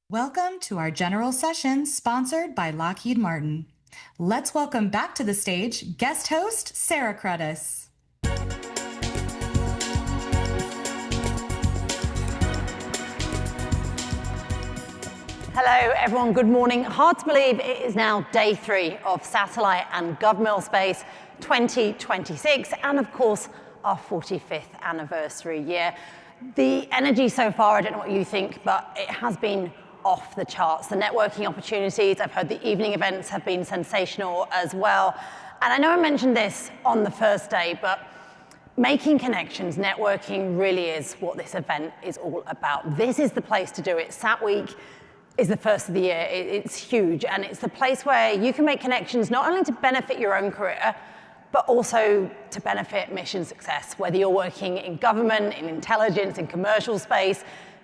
Welcome to our general session sponsored by Lockheed Martin. Let's welcome back to the stage guest host Sarah Credis. Hello everyone, good morning. Hard to believe it is now day 3 of Satellite and GovMill Space 2026, and of course our 45th anniversary year. The energy so far, I don't know what you think, but it has been off the charts. The networking opportunities, I've heard the evening events have been sensational as well. And I know I mentioned this on the first day, but making connections, networking really is what this event is all about. This is the place to do it. Sat Week is the first of the year. It's huge, and it's the place where you can make connections not only to benefit your own career, but also to benefit mission success, whether you're working in government, in intelligence, in commercial space.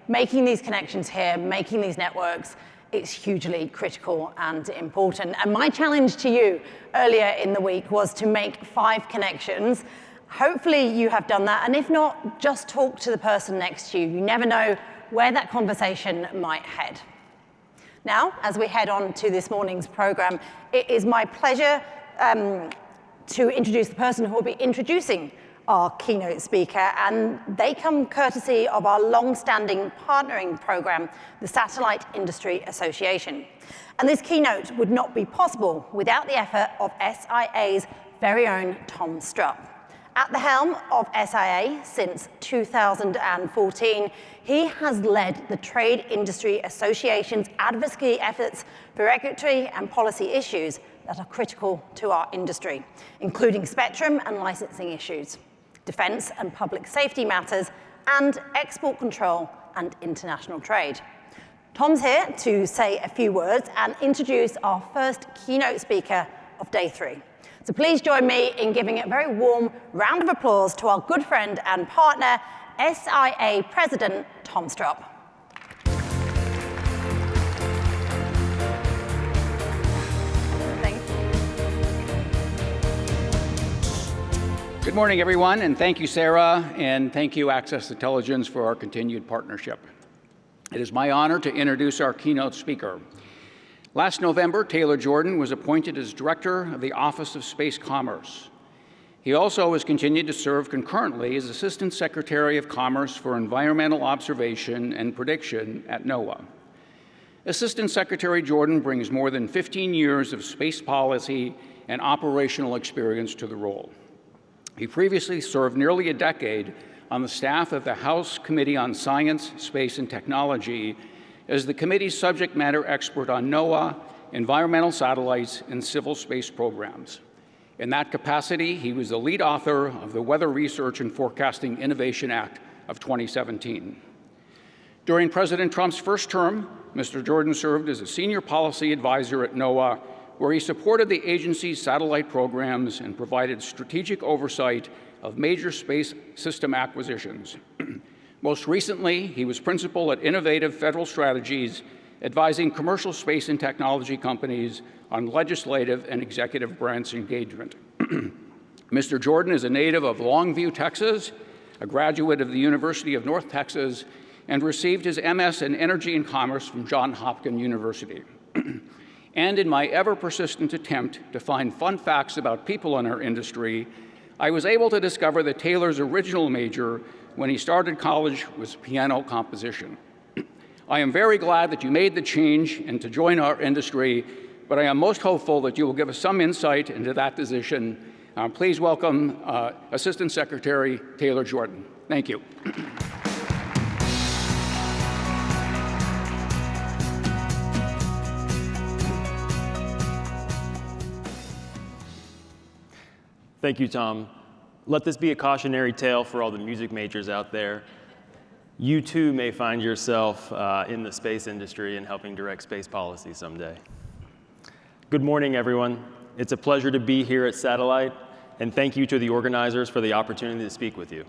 Making these connections here, making these networks, it's hugely critical and important. And my challenge to you earlier in the week was to make 5 connections. Hopefully you have done that, and if not, just talk to the person next to you. You never know where that conversation might head. Now, as we head on to this morning's program, it is my pleasure to introduce the person who will be introducing our keynote speaker, and they come courtesy of our long-standing partnering program, the Satellite Industry Association. And this keynote would not be possible without the effort of SIA's very own Tom Strupp. At the helm of SIA since 2014, he has led the Trade Industry Association's advocacy efforts for regulatory and policy issues that are critical to our industry, including spectrum and licensing issues, defense and public safety matters, and export control and international trade. Tom's here to say a few words and introduce our first keynote speaker of day 3. So please join me in giving a very warm round of applause to our good friend and partner, SIA President Tom Strupp. Good morning, everyone, and thank you, Sarah, and thank you, Access Intelligence, for our continued partnership. It is my honor to introduce our keynote speaker. Last November, Taylor Jordan was appointed as Director of the Office of Space Commerce. He also has continued to serve concurrently as Assistant Secretary of Commerce for Environmental Observation and Prediction at NOAA. Assistant Secretary Jordan brings more than 15 years of space policy and operational experience to the role. He previously served nearly a decade on the staff of the House Committee on Science, Space, and Technology as the committee's subject matter expert on NOAA, environmental satellites, and civil space programs. In that capacity, he was the lead author of the Weather Research and Forecasting Innovation Act of 2017. During President Trump's first term, Mr. Jordan served as a senior policy advisor at NOAA, where he supported the agency's satellite programs and provided strategic oversight of major space system acquisitions. Most recently, he was principal at Innovative Federal Strategies, advising commercial space and technology companies on legislative and executive branch engagement. Mr. Jordan is a native of Longview, Texas, a graduate of the University of North Texas, and received his MS in Energy and Commerce from Johns Hopkins University. And in my ever-persistent attempt to find fun facts about people in our industry, I was able to discover that Taylor's original major when he started college was piano composition. I am very glad that you made the change and to join our industry, but I am most hopeful that you will give us some insight into that decision. Please welcome Assistant Secretary Taylor Jordan. Thank you. Thank you, Tom. Let this be a cautionary tale for all the music majors out there. You too may find yourself in the space industry and helping direct space policy someday. Good morning, everyone. It's a pleasure to be here at Satellite, and thank you to the organizers for the opportunity to speak with you.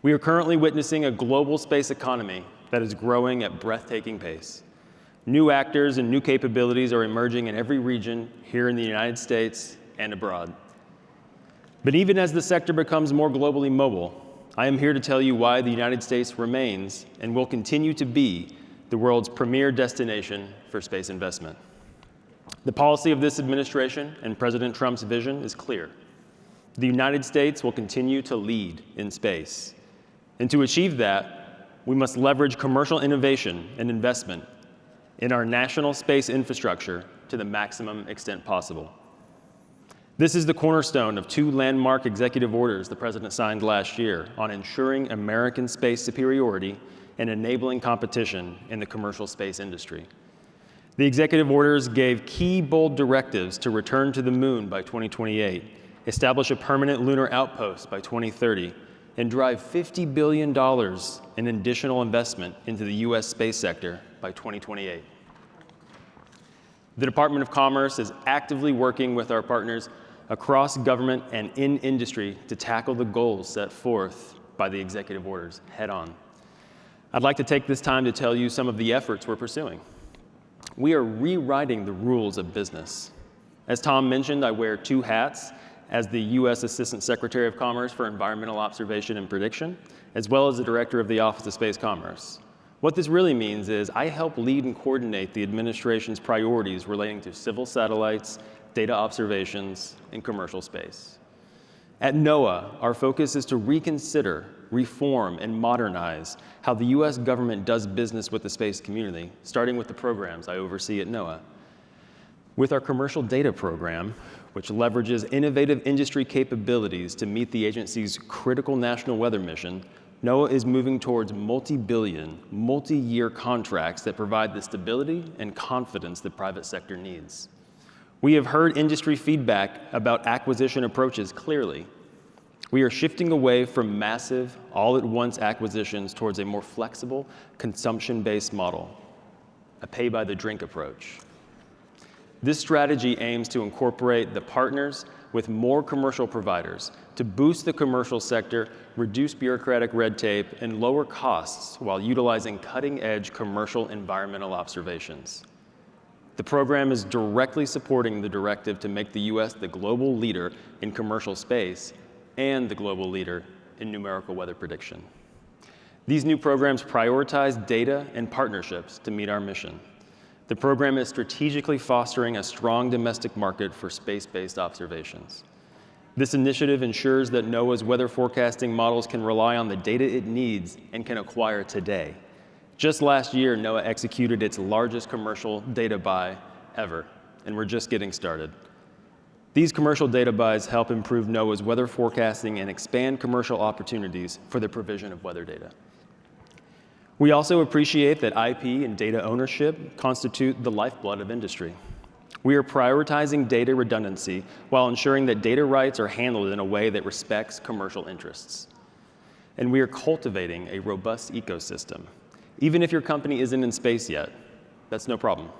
We are currently witnessing a global space economy that is growing at breathtaking pace. New actors and new capabilities are emerging in every region here in the United States and abroad. But even as the sector becomes more globally mobile, I am here to tell you why the United States remains and will continue to be the world's premier destination for space investment. The policy of this administration and President Trump's vision is clear. The United States will continue to lead in space. And to achieve that, we must leverage commercial innovation and investment in our national space infrastructure to the maximum extent possible. This is the cornerstone of two landmark executive orders the President signed last year on ensuring American space superiority and enabling competition in the commercial space industry. The executive orders gave key, bold directives to return to the moon by 2028, establish a permanent lunar outpost by 2030, and drive $50 billion in additional investment into the U.S. space sector by 2028. The Department of Commerce is actively working with our partners across government and in industry to tackle the goals set forth by the executive orders head on. I'd like to take this time to tell you some of the efforts we're pursuing. We are rewriting the rules of business. As Tom mentioned, I wear two hats as the U.S. Assistant Secretary of Commerce for Environmental Observation and Prediction, as well as the Director of the Office of Space Commerce. What this really means is I help lead and coordinate the administration's priorities relating to civil satellites, data observations, and commercial space. At NOAA, our focus is to reconsider, reform, and modernize how the U.S. government does business with the space community, starting with the programs I oversee at NOAA. With our commercial data program, which leverages innovative industry capabilities to meet the agency's critical national weather mission, NOAA is moving towards multi-billion, multi-year contracts that provide the stability and confidence the private sector needs. We have heard industry feedback about acquisition approaches clearly. We are shifting away from massive, all-at-once acquisitions towards a more flexible, consumption-based model, a pay-by-the-drink approach. This strategy aims to incorporate the partners with more commercial providers to boost the commercial sector, reduce bureaucratic red tape, and lower costs while utilizing cutting-edge commercial environmental observations. The program is directly supporting the directive to make the U.S. the global leader in commercial space and the global leader in numerical weather prediction. These new programs prioritize data and partnerships to meet our mission. The program is strategically fostering a strong domestic market for space-based observations. This initiative ensures that NOAA's weather forecasting models can rely on the data it needs and can acquire today. Just last year, NOAA executed its largest commercial data buy ever, and we're just getting started. These commercial data buys help improve NOAA's weather forecasting and expand commercial opportunities for the provision of weather data. We also appreciate that IP and data ownership constitute the lifeblood of industry. We are prioritizing data redundancy while ensuring that data rights are handled in a way that respects commercial interests. And we are cultivating a robust ecosystem. Even if your company isn't in space yet, that's no problem.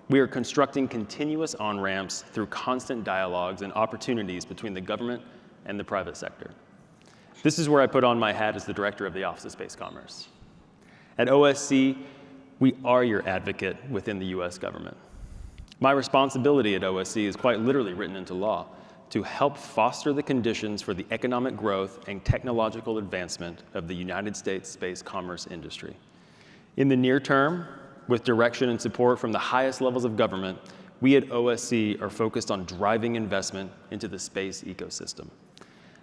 We are constructing continuous on-ramps through constant dialogues and opportunities between the government and the private sector. This is where I put on my hat as the Director of the Office of Space Commerce. At OSC, we are your advocate within the U.S. government. My responsibility at OSC is quite literally written into law to help foster the conditions for the economic growth and technological advancement of the United States space commerce industry. In the near term, with direction and support from the highest levels of government, we at OSC are focused on driving investment into the space ecosystem.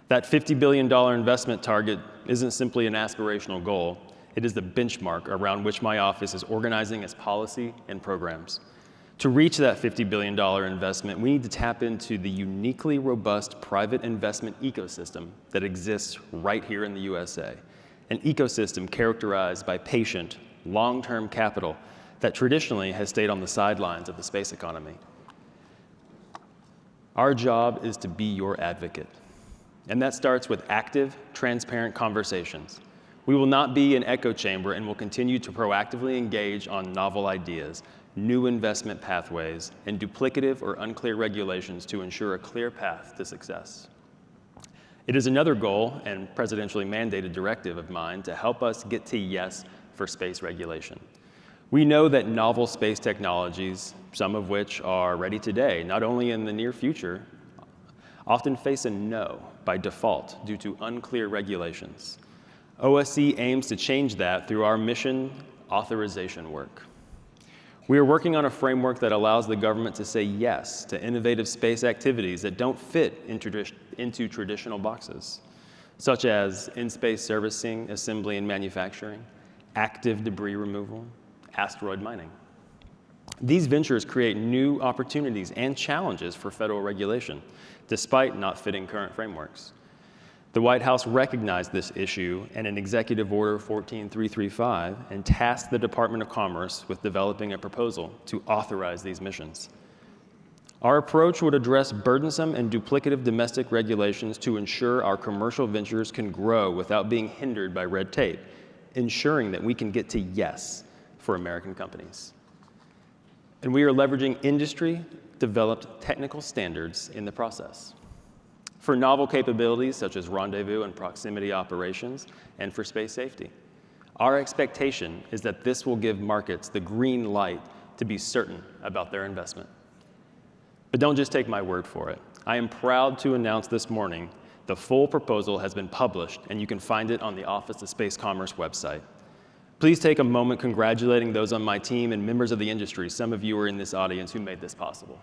That $50 billion investment target isn't simply an aspirational goal. It is the benchmark around which my office is organizing its policy and programs. To reach that $50 billion investment, we need to tap into the uniquely robust private investment ecosystem that exists right here in the USA, an ecosystem characterized by patient, long-term capital that traditionally has stayed on the sidelines of the space economy. Our job is to be your advocate, and that starts with active, transparent conversations. We will not be an echo chamber and will continue to proactively engage on novel ideas, new investment pathways, and duplicative or unclear regulations to ensure a clear path to success. It is another goal and presidentially mandated directive of mine to help us get to yes for space regulation. We know that novel space technologies, some of which are ready today, not only in the near future, often face a no by default due to unclear regulations. OSC aims to change that through our mission authorization work. We are working on a framework that allows the government to say yes to innovative space activities that don't fit into traditional boxes, such as in-space servicing, assembly and manufacturing, active debris removal, asteroid mining. These ventures create new opportunities and challenges for federal regulation, despite not fitting current frameworks. The White House recognized this issue in an Executive Order 14335 and tasked the Department of Commerce with developing a proposal to authorize these missions. Our approach would address burdensome and duplicative domestic regulations to ensure our commercial ventures can grow without being hindered by red tape, ensuring that we can get to yes for American companies. And we are leveraging industry-developed technical standards in the process. For novel capabilities such as rendezvous and proximity operations, and for space safety. Our expectation is that this will give markets the green light to be certain about their investment. But don't just take my word for it. I am proud to announce this morning the full proposal has been published, and you can find it on the Office of Space Commerce website. Please take a moment congratulating those on my team and members of the industry. Some of you are in this audience who made this possible.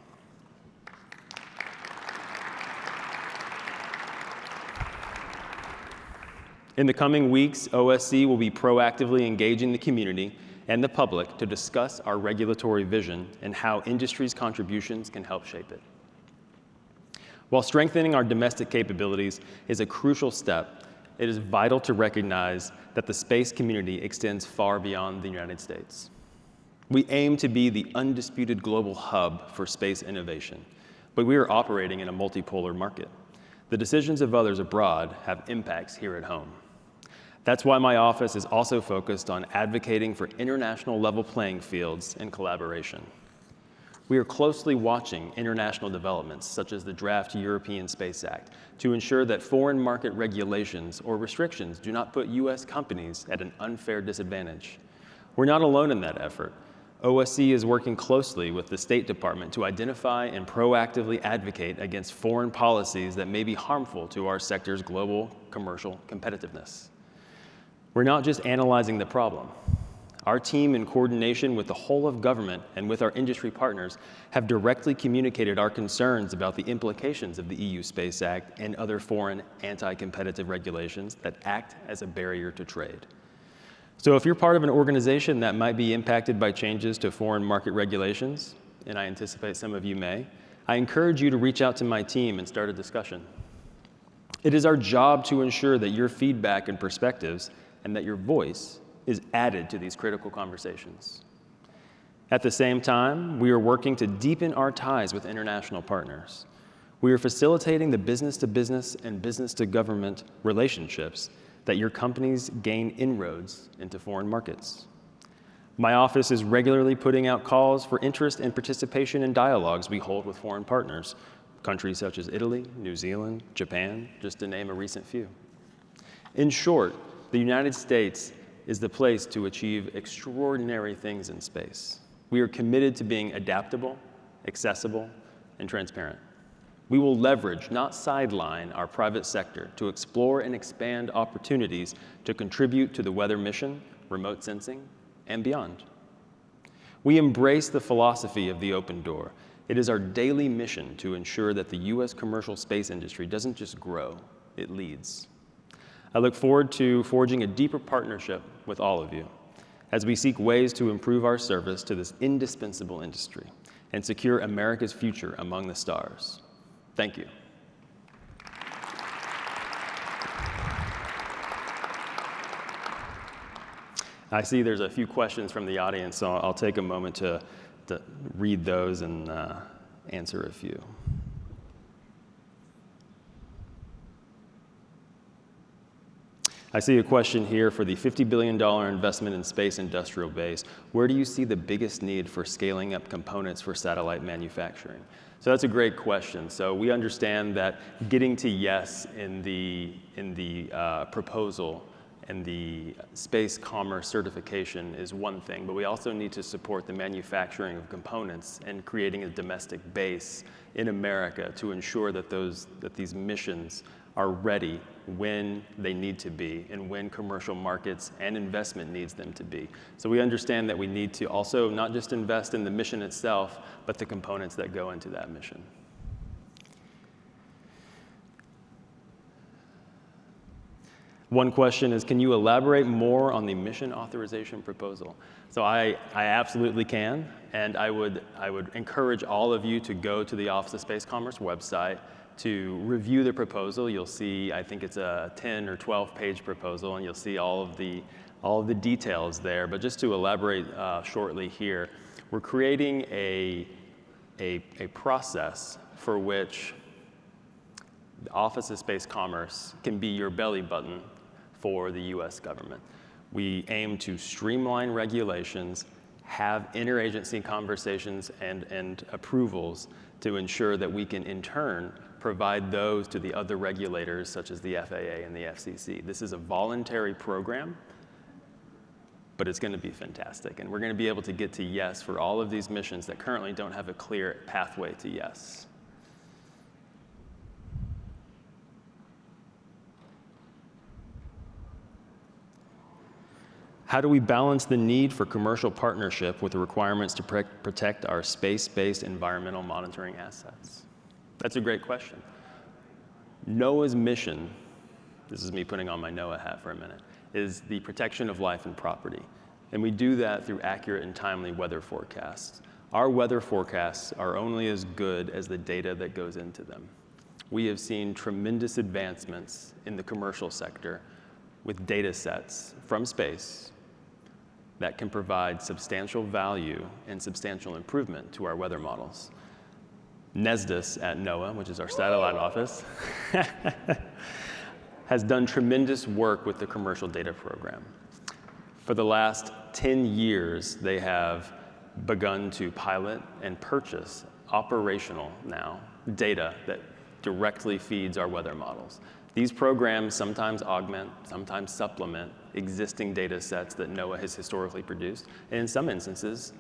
In the coming weeks, OSC will be proactively engaging the community and the public to discuss our regulatory vision and how industry's contributions can help shape it. While strengthening our domestic capabilities is a crucial step, it is vital to recognize that the space community extends far beyond the United States. We aim to be the undisputed global hub for space innovation, but we are operating in a multipolar market. The decisions of others abroad have impacts here at home. That's why my office is also focused on advocating for international level playing fields and collaboration. We are closely watching international developments, such as the draft European Space Act, to ensure that foreign market regulations or restrictions do not put US companies at an unfair disadvantage. We're not alone in that effort. OSC is working closely with the State Department to identify and proactively advocate against foreign policies that may be harmful to our sector's global commercial competitiveness. We're not just analyzing the problem. Our team, in coordination with the whole of government and with our industry partners, have directly communicated our concerns about the implications of the EU Space Act and other foreign anti-competitive regulations that act as a barrier to trade. So if you're part of an organization that might be impacted by changes to foreign market regulations, and I anticipate some of you may, I encourage you to reach out to my team and start a discussion. It is our job to ensure that your feedback and perspectives and that your voice is added to these critical conversations. At the same time, we are working to deepen our ties with international partners. We are facilitating the business-to-business and business-to-government relationships that your companies gain inroads into foreign markets. My office is regularly putting out calls for interest and participation in dialogues we hold with foreign partners, countries such as Italy, New Zealand, Japan, just to name a recent few. In short, the United States is the place to achieve extraordinary things in space. We are committed to being adaptable, accessible, and transparent. We will leverage, not sideline, our private sector to explore and expand opportunities to contribute to the weather mission, remote sensing, and beyond. We embrace the philosophy of the open door. It is our daily mission to ensure that the U.S. commercial space industry doesn't just grow, it leads. I look forward to forging a deeper partnership with all of you as we seek ways to improve our service to this indispensable industry and secure America's future among the stars. Thank you. I see there's a few questions from the audience, so I'll take a moment to read those and answer a few. I see a question here for the $50 billion investment in space industrial base. Where do you see the biggest need for scaling up components for satellite manufacturing? So that's a great question. So we understand that getting to yes in the proposal and the space commerce certification is one thing, but we also need to support the manufacturing of components and creating a domestic base in America to ensure that these missions are ready when they need to be and when commercial markets and investment needs them to be. So we understand that we need to also not just invest in the mission itself, but the components that go into that mission. One question is, can you elaborate more on the mission authorization proposal? So I absolutely can, and I would encourage all of you to go to the Office of Space Commerce website to review the proposal. You'll see, I think it's a 10 or 12-page proposal, and you'll see all of the details there. But just to elaborate shortly here, we're creating a process for which the Office of Space Commerce can be your belly button for the US government. We aim to streamline regulations, have interagency conversations and approvals to ensure that we can in turn provide those to the other regulators such as the FAA and the FCC. This is a voluntary program, but it's going to be fantastic. And we're going to be able to get to yes for all of these missions that currently don't have a clear pathway to yes. How do we balance the need for commercial partnership with the requirements to protect our space-based environmental monitoring assets? That's a great question. NOAA's mission, this is me putting on my NOAA hat for a minute, is the protection of life and property. And we do that through accurate and timely weather forecasts. Our weather forecasts are only as good as the data that goes into them. We have seen tremendous advancements in the commercial sector with data sets from space that can provide substantial value and substantial improvement to our weather models. NESDIS at NOAA, which is our satellite office, has done tremendous work with the commercial data program. For the last 10 years, they have begun to pilot and purchase operational now data that directly feeds our weather models. These programs sometimes augment, sometimes supplement existing data sets that NOAA has historically produced. And in some instances,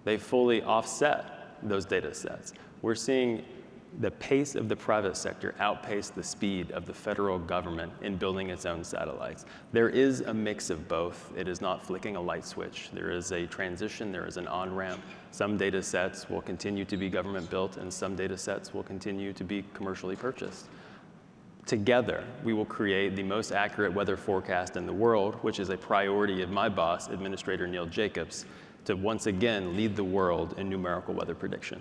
they fully offset those data sets. We're seeing the pace of the private sector outpace the speed of the federal government in building its own satellites. There is a mix of both. It is not flicking a light switch. There is a transition, there is an on-ramp. Some data sets will continue to be government built and some data sets will continue to be commercially purchased. Together, we will create the most accurate weather forecast in the world, which is a priority of my boss, Administrator Neil Jacobs, to once again lead the world in numerical weather prediction.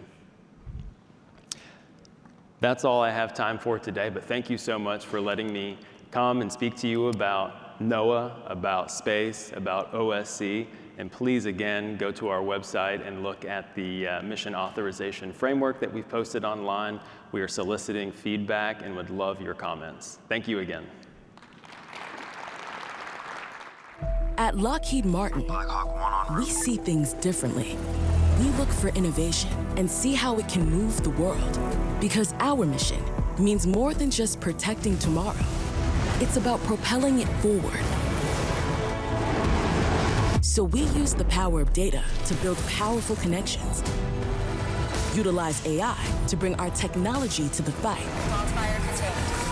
That's all I have time for today, but thank you so much for letting me come and speak to you about NOAA, about space, about OSC, and please again go to our website and look at the mission authorization framework that we've posted online. We are soliciting feedback and would love your comments. Thank you again. At Lockheed Martin, we see things differently. We look for innovation and see how it can move the world. Because our mission means more than just protecting tomorrow. It's about propelling it forward. So we use the power of data to build powerful connections. Utilize AI to bring our technology to the fight.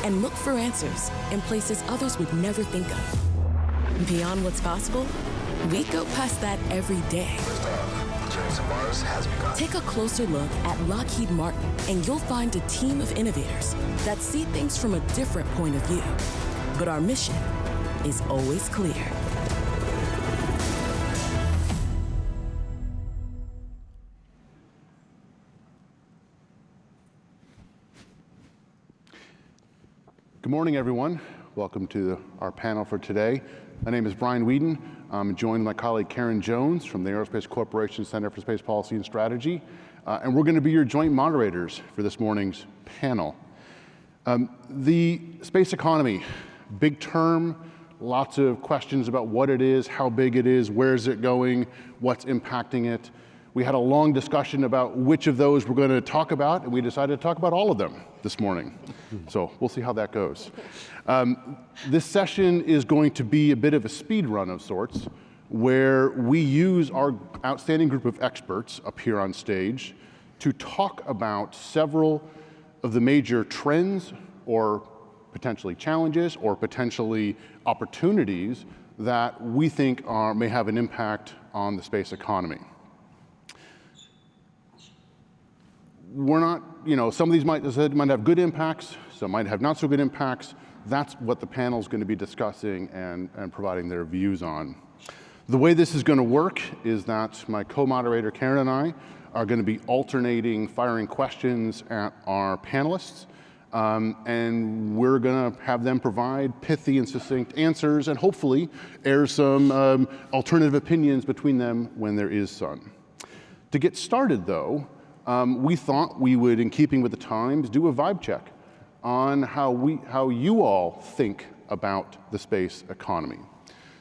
And look for answers in places others would never think of. Beyond what's possible, we go past that every day. Take a closer look at Lockheed Martin, and you'll find a team of innovators that see things from a different point of view. But our mission is always clear. Good morning, everyone. Welcome to our panel for today. My name is Brian Whedon. I'm joined by my colleague Karen Jones from the Aerospace Corporation Center for Space Policy and Strategy. And we're going to be your joint moderators for this morning's panel. The space economy, big term, lots of questions about what it is, how big it is, where is it going, what's impacting it. We had a long discussion about which of those we're going to talk about, and we decided to talk about all of them this morning. So we'll see how that goes. This session is going to be a bit of a speed run of sorts, where we use our outstanding group of experts up here on stage to talk about several of the major trends or potentially challenges or potentially opportunities that we think may have an impact on the space economy. We're not, some of these might have good impacts, some might have not so good impacts. That's what the panel is going to be discussing and providing their views on. The way this is going to work is that my co-moderator Karen and I are going to be alternating firing questions at our panelists, and we're going to have them provide pithy and succinct answers and hopefully air some alternative opinions between them when there is some. To get started though, we thought we would, in keeping with the times, do a vibe check on how you all think about the space economy.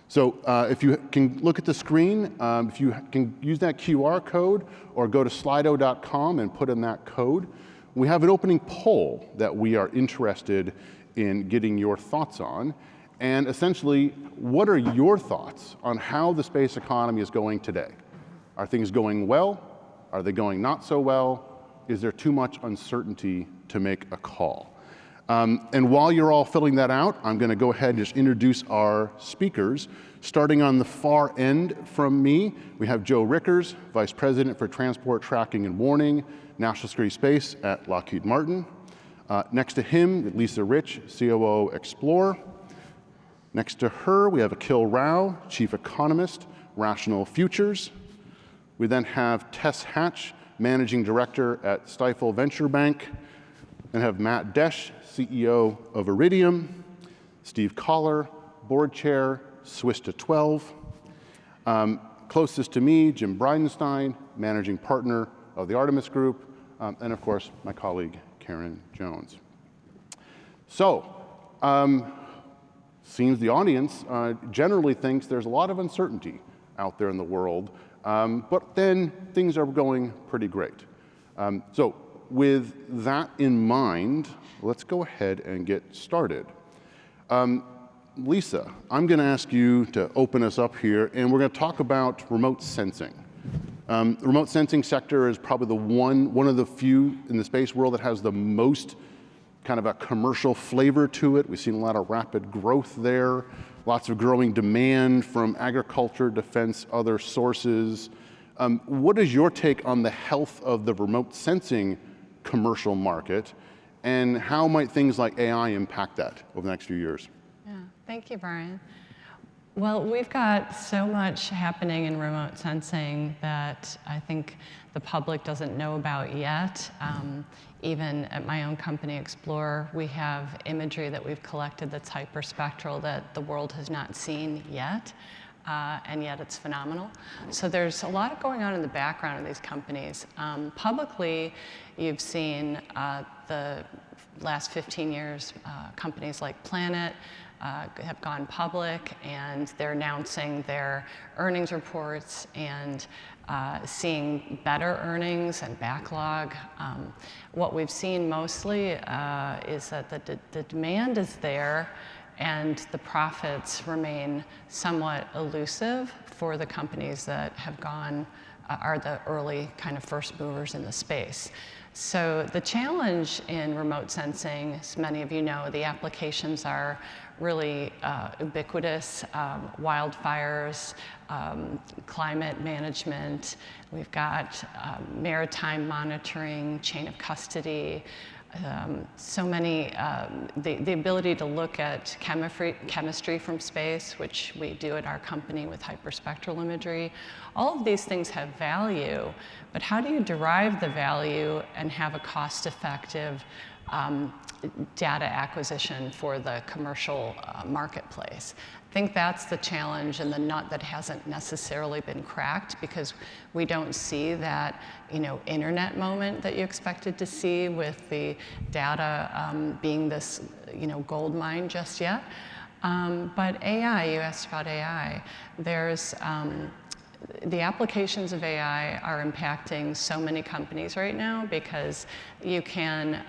So if you can look at the screen, if you can use that QR code or go to slido.com and put in that code, we have an opening poll that we are interested in getting your thoughts on. And essentially, what are your thoughts on how the space economy is going today? Are things going well? Are they going not so well? Is there too much uncertainty to make a call? And while you're all filling that out, I'm going to go ahead and just introduce our speakers. Starting on the far end from me, we have Joe Rickers, Vice President for Transport Tracking and Warning, National Security Space at Lockheed Martin. Next to him, Lisa Rich, COO Explorer. Next to her, we have Akhil Rao, Chief Economist, Rational Futures. We then have Tess Hatch, Managing Director at Stifel Venture Bank. And have Matt Desch, CEO of Iridium. Steve Collar, Board Chair, Swista 12. Closest to me, Jim Bridenstine, Managing Partner of the Artemis Group. And of course, my colleague, Karen Jones. So, seems the audience generally thinks there's a lot of uncertainty out there in the world, but then things are going pretty great. So with that in mind, let's go ahead and get started. Lisa, I'm going to ask you to open us up here, and we're going to talk about remote sensing. The remote sensing sector is probably the one of the few in the space world that has the most kind of a commercial flavor to it. We've seen a lot of rapid growth there, lots of growing demand from agriculture, defense, other sources. What is your take on the health of the remote sensing commercial market, and how might things like AI impact that over the next few years? Yeah, thank you, Brian. Well, we've got so much happening in remote sensing that I think the public doesn't know about yet. Even at my own company, Explorer, we have imagery that we've collected that's hyperspectral that the world has not seen yet. And yet it's phenomenal. So there's a lot going on in the background of these companies. Publicly, you've seen the last 15 years, companies like Planet have gone public, and they're announcing their earnings reports and seeing better earnings and backlog. What we've seen mostly is that the demand is there, and the profits remain somewhat elusive for the companies that have gone, are the early kind of first movers in the space. So the challenge in remote sensing, as many of you know, the applications are really ubiquitous: wildfires, climate management. We've got maritime monitoring, chain of custody. So many, the ability to look at chemistry from space, which we do at our company with hyperspectral imagery. All of these things have value, but how do you derive the value and have a cost-effective data acquisition for the commercial marketplace? I think that's the challenge and the nut that hasn't necessarily been cracked, because we don't see that, internet moment that you expected to see with the data being this, gold mine just yet. But AI, you asked about AI. There's the applications of AI are impacting so many companies right now, because you can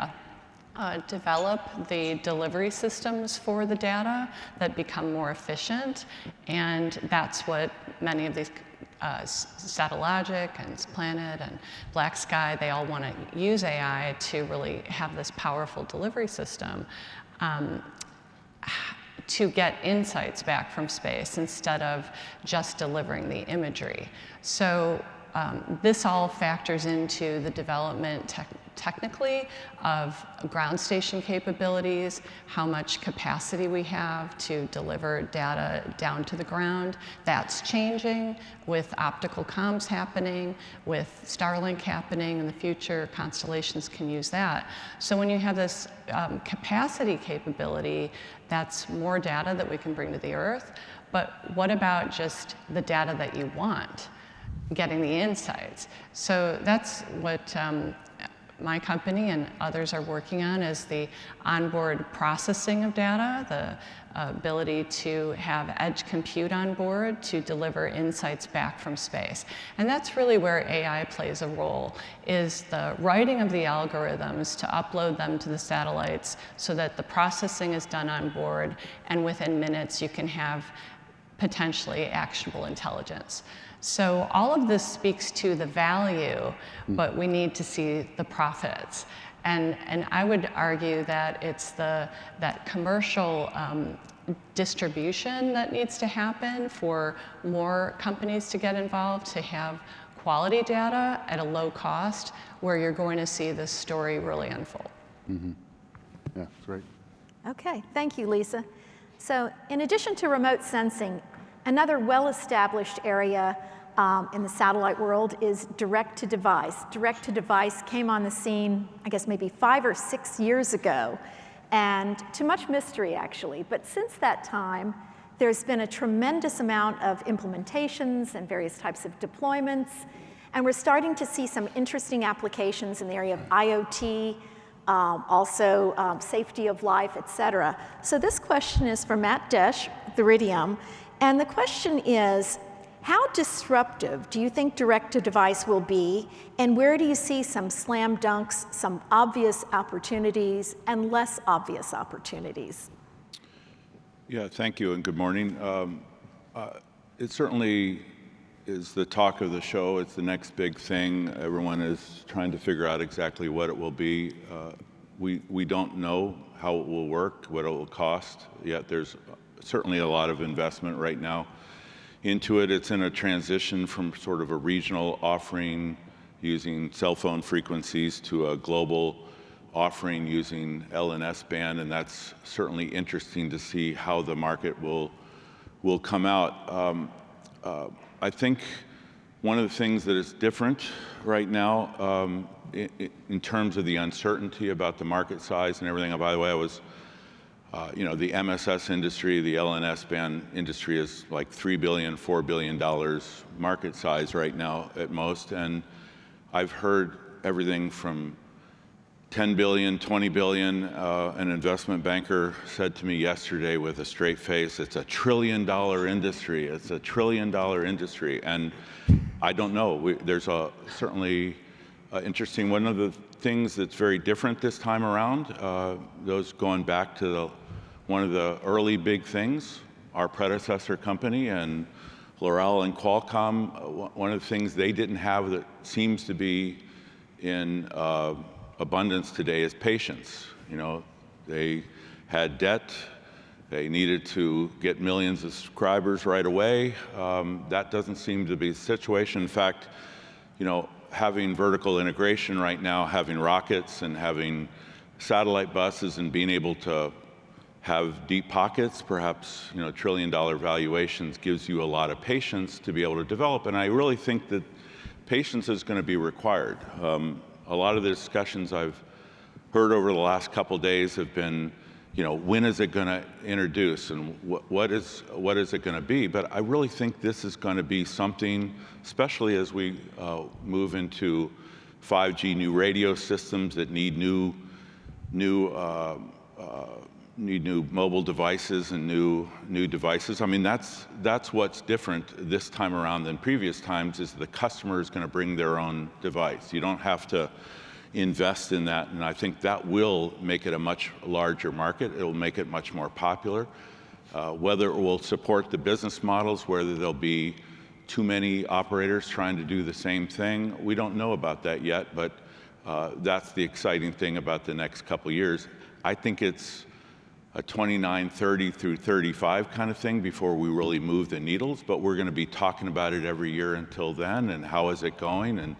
develop the delivery systems for the data that become more efficient, and that's what many of these Satellogic and Planet and Black Sky, they all want to use AI to really have this powerful delivery system. to get insights back from space instead of just delivering the imagery. So this all factors into the development technically of ground station capabilities, how much capacity we have to deliver data down to the ground. That's changing with optical comms happening, with Starlink happening in the future. Constellations can use that. So when you have this capacity capability, that's more data that we can bring to the Earth. But what about just the data that you want? Getting the insights. So that's what my company and others are working on, is the onboard processing of data, the ability to have edge compute on board to deliver insights back from space. And that's really where AI plays a role, is the writing of the algorithms to upload them to the satellites so that the processing is done on board, and within minutes you can have potentially actionable intelligence. So all of this speaks to the value, but we need to see the profits. And I would argue that it's that commercial distribution that needs to happen for more companies to get involved, to have quality data at a low cost, where you're going to see this story really unfold. Mm-hmm. Yeah, that's great. Okay, thank you, Lisa. So in addition to remote sensing, another well-established area in the satellite world is direct-to-device. Direct-to-device came on the scene, I guess, maybe 5 or 6 years ago, and to much mystery, actually. But since that time, there's been a tremendous amount of implementations and various types of deployments, and we're starting to see some interesting applications in the area of IoT, also safety of life, et cetera. So this question is for Matt Desch, Theridium, and the question is, how disruptive do you think direct-to-device will be, and where do you see some slam dunks, some obvious opportunities, and less obvious opportunities? Yeah, thank you, and good morning. It certainly is the talk of the show. It's the next big thing. Everyone is trying to figure out exactly what it will be. We don't know how it will work, what it will cost, yet there's certainly a lot of investment right now into it. It's in a transition from sort of a regional offering using cell phone frequencies to a global offering using L and S band, and that's certainly interesting to see how the market will come out. I think one of the things that is different right now in terms of the uncertainty about the market size and everything, and by the way, I was the MSS industry, the LNS band industry is like $3 billion, $4 billion market size right now at most. And I've heard everything from 10 billion, 20 billion. An investment banker said to me yesterday with a straight face, it's $1 trillion industry. It's $1 trillion industry. And I don't know. There's certainly interesting. One of the things that's very different this time around, those going back to one of the early big things, our predecessor company and L'Oreal and Qualcomm, one of the things they didn't have that seems to be in abundance today is patience. They had debt. They needed to get millions of subscribers right away. That doesn't seem to be the situation. In fact, having vertical integration right now, having rockets and having satellite buses and being able to have deep pockets, perhaps $1 trillion valuations, gives you a lot of patience to be able to develop. And I really think that patience is going to be required. A lot of the discussions I've heard over the last couple of days have been, when is it going to introduce and what is it going to be? But I really think this is going to be something, especially as we move into 5G, new radio systems that need new mobile devices and new devices. I mean, that's what's different this time around than previous times, is the customer is going to bring their own device. You don't have to invest in that, and I think that will make it a much larger market. It will make it much more popular. Whether it will support the business models, whether there'll be too many operators trying to do the same thing, we don't know about that yet, but that's the exciting thing about the next couple of years. I think it's a 29, 30 through 35 kind of thing before we really move the needles, but we're going to be talking about it every year until then, and how is it going, and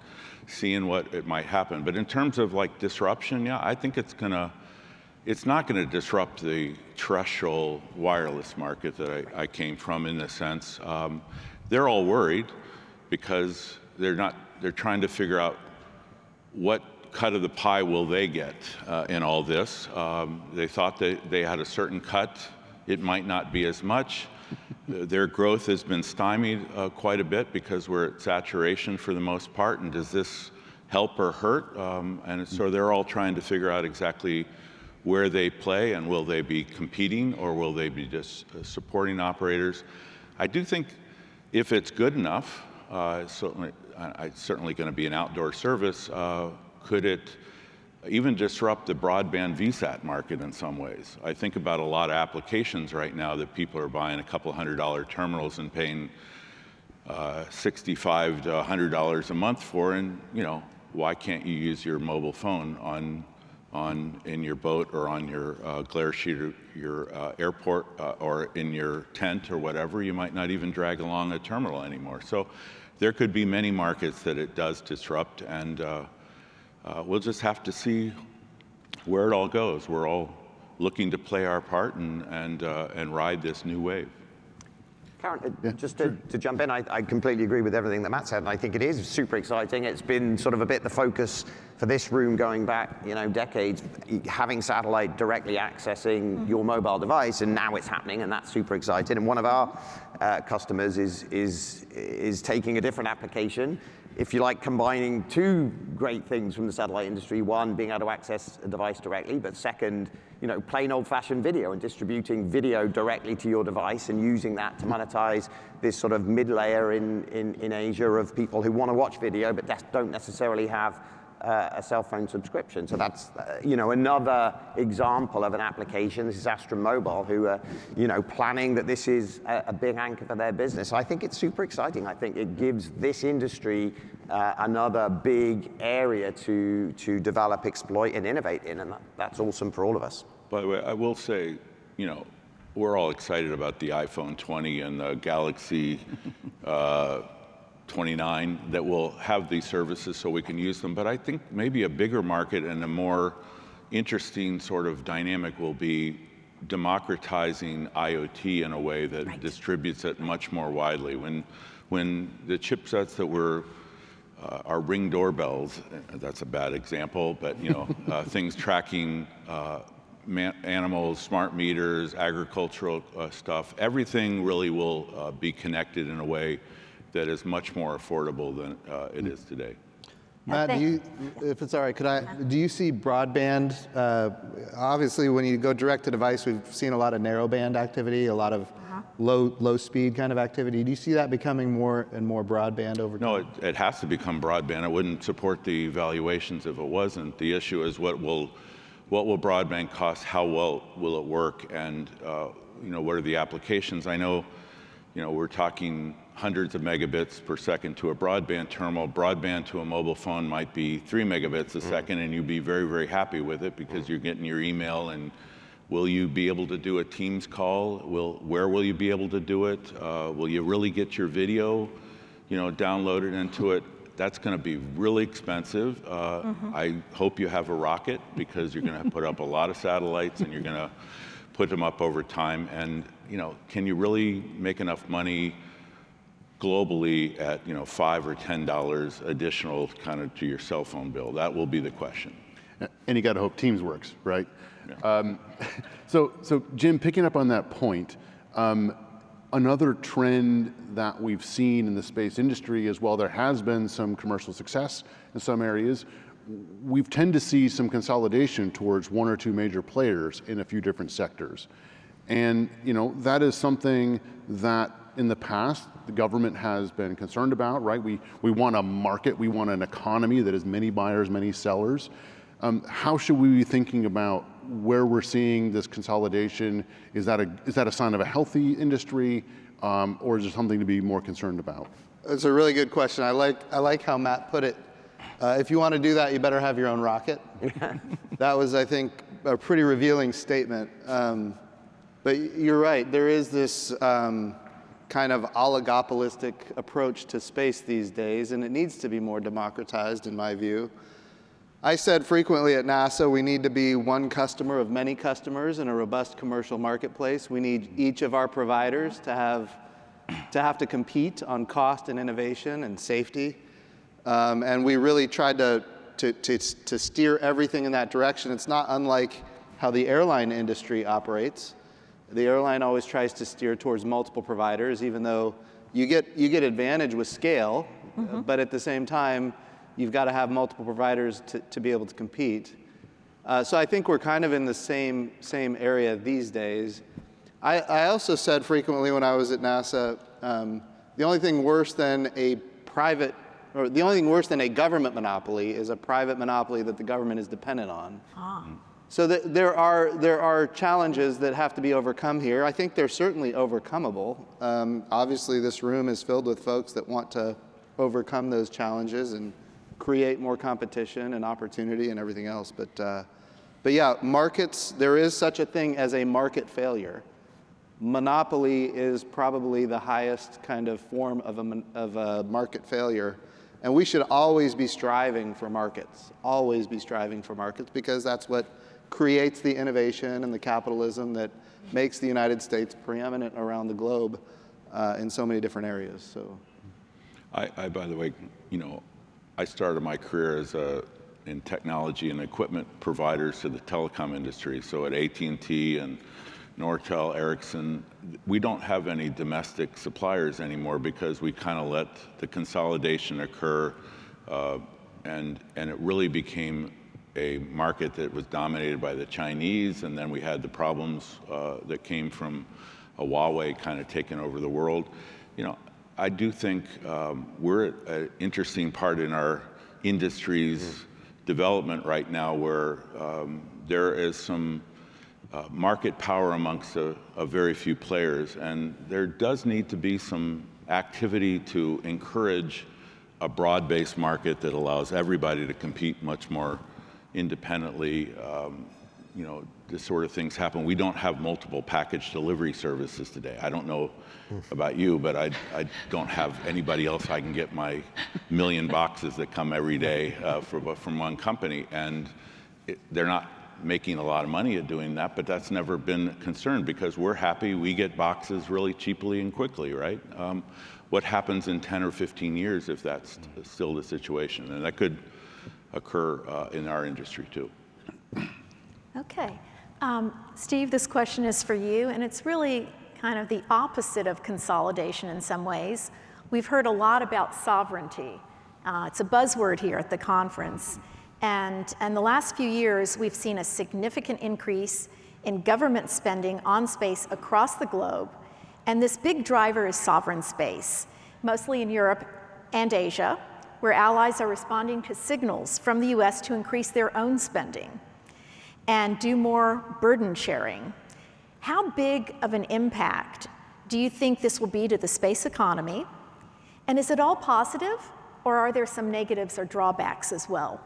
seeing what it might happen. But in terms of like disruption, yeah, I think it's not going to disrupt the terrestrial wireless market that I came from, in a sense. They're all worried because they're trying to figure out what cut of the pie will they get in all this. They thought that they had a certain cut. It might not be as much. Their growth has been stymied quite a bit because we're at saturation for the most part. And does this help or hurt? And so they're all trying to figure out exactly where they play, and will they be competing, or will they be just supporting operators? I do think if it's good enough, it's certainly going to be an outdoor service. Could it even disrupt the broadband VSAT market in some ways? I think about a lot of applications right now that people are buying a couple $100 terminals and paying $65 to $100 a month for, and why can't you use your mobile phone in your boat, or on your glare sheet, or your airport, or in your tent, or whatever? You might not even drag along a terminal anymore. So there could be many markets that it does disrupt, and we'll just have to see where it all goes. We're all looking to play our part and ride this new wave. Karen, just to jump in, I completely agree with everything that Matt said, and I think it is super exciting. It's been sort of a bit the focus for this room going back, decades, having satellite directly accessing your mobile device, and now it's happening, and that's super exciting. And one of our customers is taking a different application, if you like, combining two great things from the satellite industry. One, being able to access a device directly, but second, plain old-fashioned video, and distributing video directly to your device and using that to monetize this sort of mid-layer in Asia of people who want to watch video but don't necessarily have a cell phone subscription. So that's another example of an application. This is Astra Mobile, who are planning that this is a big anchor for their business. So I think it's super exciting. I think it gives this industry another big area to develop, exploit, and innovate in, and that's awesome for all of us. By the way, I will say, we're all excited about the iPhone 20 and the Galaxy 29 that will have these services so we can use them. But I think maybe a bigger market and a more interesting sort of dynamic will be democratizing IoT in a way that distributes it much more widely. When the chipsets that were our Ring doorbells, that's a bad example, but things tracking animals, smart meters, agricultural stuff, everything really will be connected in a way that is much more affordable than it is today. Matt, if it's all right, do you see broadband, obviously when you go direct to device, we've seen a lot of narrowband activity, a lot of low speed kind of activity. Do you see that becoming more and more broadband over time? No, it has to become broadband. It wouldn't support the valuations if it wasn't. The issue is what will broadband cost, how well will it work, and what are the applications? I know, we're talking hundreds of megabits per second to a broadband terminal. Broadband to a mobile phone might be 3 megabits a second, and you'd be very, very happy with it because you're getting your email. And will you be able to do a Teams call? Where will you be able to do it? Will you really get your video, downloaded into it? That's going to be really expensive. I hope you have a rocket, because you're going to put up a lot of satellites and you're going to put them up over time. And can you really make enough money globally at $5 or $10 additional kind of to your cell phone bill? That will be the question. And you got to hope Teams works, right? Yeah. So Jim, picking up on that point, another trend that we've seen in the space industry is, while there has been some commercial success in some areas, we've tend to see some consolidation towards one or two major players in a few different sectors. And that is something that in the past the government has been concerned about, right? We want a market, we want an economy that has many buyers, many sellers. How should we be thinking about where we're seeing this consolidation? Is that a sign of a healthy industry, or is there something to be more concerned about? It's a really good question. I like how Matt put it. If you want to do that, you better have your own rocket. That was, I think, a pretty revealing statement. But you're right, there is this kind of oligopolistic approach to space these days, and it needs to be more democratized, in my view. I said frequently at NASA, we need to be one customer of many customers in a robust commercial marketplace. We need each of our providers to have to compete on cost and innovation and safety. And we really tried to steer everything in that direction. It's not unlike how the airline industry operates. The airline always tries to steer towards multiple providers, even though you get advantage with scale, but at the same time, you've got to have multiple providers to be able to compete. So I think we're kind of in the same area these days. I also said frequently when I was at NASA, the only thing worse than a government monopoly is a private monopoly that the government is dependent on. So there are challenges that have to be overcome here. I think they're certainly overcomeable. Obviously, this room is filled with folks that want to overcome those challenges and create more competition and opportunity and everything else. But yeah, markets, there is such a thing as a market failure. Monopoly is probably the highest kind of form of a market failure. And we should always be striving for markets, because that's what creates the innovation and the capitalism that makes the United States preeminent around the globe in so many different areas. So, I by the way, I started my career in technology and equipment providers to the telecom industry. So at AT&T and Nortel, Ericsson, we don't have any domestic suppliers anymore because we kind of let the consolidation occur, and it really became a market that was dominated by the Chinese, and then we had the problems that came from Huawei kind of taking over the world. I do think we're at an interesting part in our industry's development right now where there is some market power amongst a very few players, and there does need to be some activity to encourage a broad-based market that allows everybody to compete much more independently. This sort of things happen. We don't have multiple package delivery services today. I don't know about you, but I don't have anybody else I can get my million boxes that come every day from one company. And they're not making a lot of money at doing that, but that's never been a concern because we're happy we get boxes really cheaply and quickly, right? What happens in 10 or 15 years if that's still the situation? And that could occur in our industry too. Okay. Steve, this question is for you, and it's really kind of the opposite of consolidation in some ways. We've heard a lot about sovereignty. It's a buzzword here at the conference. And the last few years, we've seen a significant increase in government spending on space across the globe. And this big driver is sovereign space, mostly in Europe and Asia, where allies are responding to signals from the US to increase their own spending and do more burden sharing. How big of an impact do you think this will be to the space economy? And is it all positive, or are there some negatives or drawbacks as well?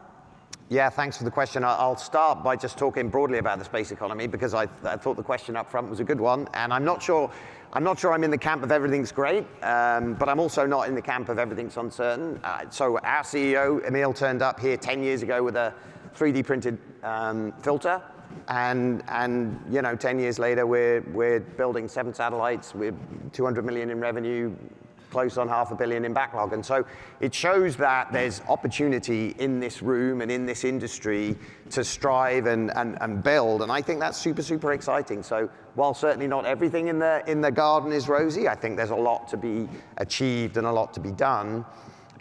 Yeah, thanks for the question. I'll start by just talking broadly about the space economy because I thought the question up front was a good one, and I'm not sure I'm in the camp of everything's great, but I'm also not in the camp of everything's uncertain. So our CEO, Emil, turned up here 10 years ago with a 3D printed filter, and 10 years later we're building 7 satellites with 200 million in revenue, close on $500 million in backlog. And so it shows that there's opportunity in this room and in this industry to strive and build. And I think that's super, super exciting. So while certainly not everything in the garden is rosy, I think there's a lot to be achieved and a lot to be done.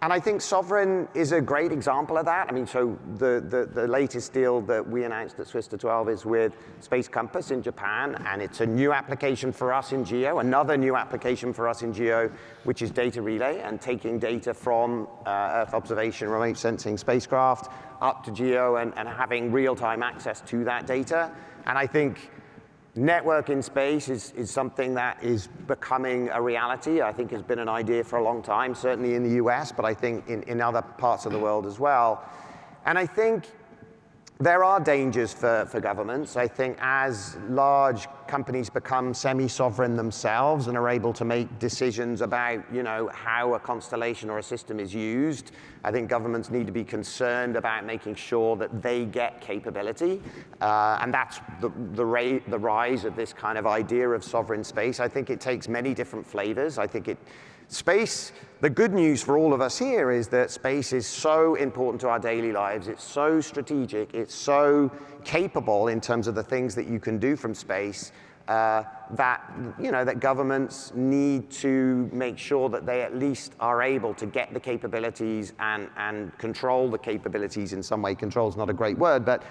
And I think Sovereign is a great example of that. I mean, so the latest deal that we announced at Swista 12 is with Space Compass in Japan, and it's a new application for us in GEO, another new application for us in GEO, which is data relay and taking data from Earth observation, remote sensing spacecraft up to GEO and having real-time access to that data. And I think network in space is something that is becoming a reality. I think has been an idea for a long time, certainly in the US, but I think in other parts of the world as well. And I think there are dangers for governments. I think as large companies become semi-sovereign themselves and are able to make decisions about, how a constellation or a system is used, I think governments need to be concerned about making sure that they get capability. And that's the rise of this kind of idea of sovereign space. I think it takes many different flavors. I think space, the good news for all of us here is that space is so important to our daily lives. It's so strategic. It's so capable in terms of the things that you can do from space that governments need to make sure that they at least are able to get the capabilities and control the capabilities in some way. Control is not a great word, but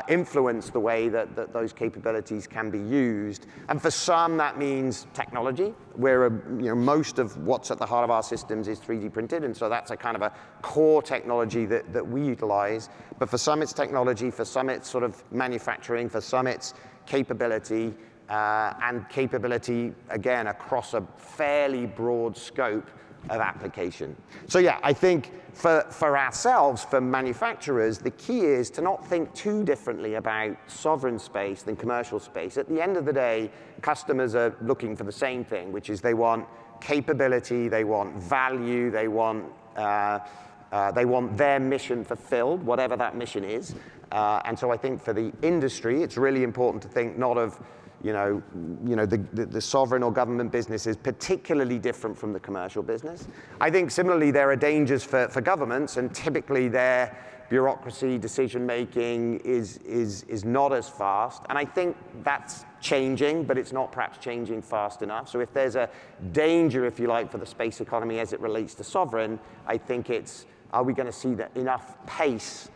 influence the way that those capabilities can be used. And for some, that means technology, where most of what's at the heart of our systems is 3D printed, and so that's a kind of a core technology that we utilize. But for some, it's technology. For some, it's sort of manufacturing. For some, it's capability, and capability, again, across a fairly broad scope of application. So yeah, I think for ourselves, for manufacturers, the key is to not think too differently about sovereign space than commercial space. At the end of the day, customers are looking for the same thing, which is they want capability, they want value, they want their mission fulfilled, whatever that mission is. And so I think for the industry, it's really important to think not of the sovereign or government business is particularly different from the commercial business. I think similarly there are dangers for governments, and typically their bureaucracy, decision-making is not as fast. And I think that's changing, but it's not perhaps changing fast enough. So if there's a danger, if you like, for the space economy as it relates to sovereign, I think it's, are we going to see enough pace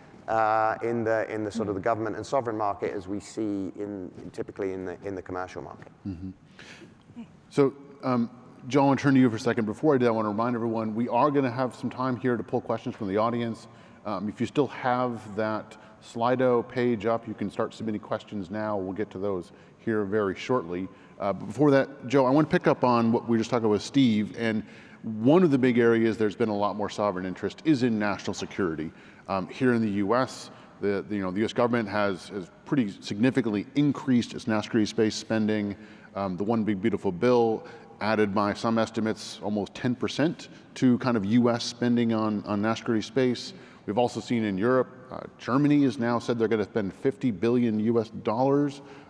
in the sort of the government and sovereign market as we see typically in the commercial market. Mm-hmm. So, Joe, I want to turn to you for a second. Before I do, I want to remind everyone we are going to have some time here to pull questions from the audience. If you still have that Slido page up, you can start submitting questions now. We'll get to those here very shortly. But before that, Joe, I want to pick up on what we were just talking about with Steve. And one of the big areas there's been a lot more sovereign interest is in national security. Here in the U.S., the U.S. government has pretty significantly increased its national security space spending. The One Big Beautiful Bill added, by some estimates, almost 10% to kind of U.S. spending on national security space. We've also seen in Europe, Germany has now said they're going to spend $50 billion US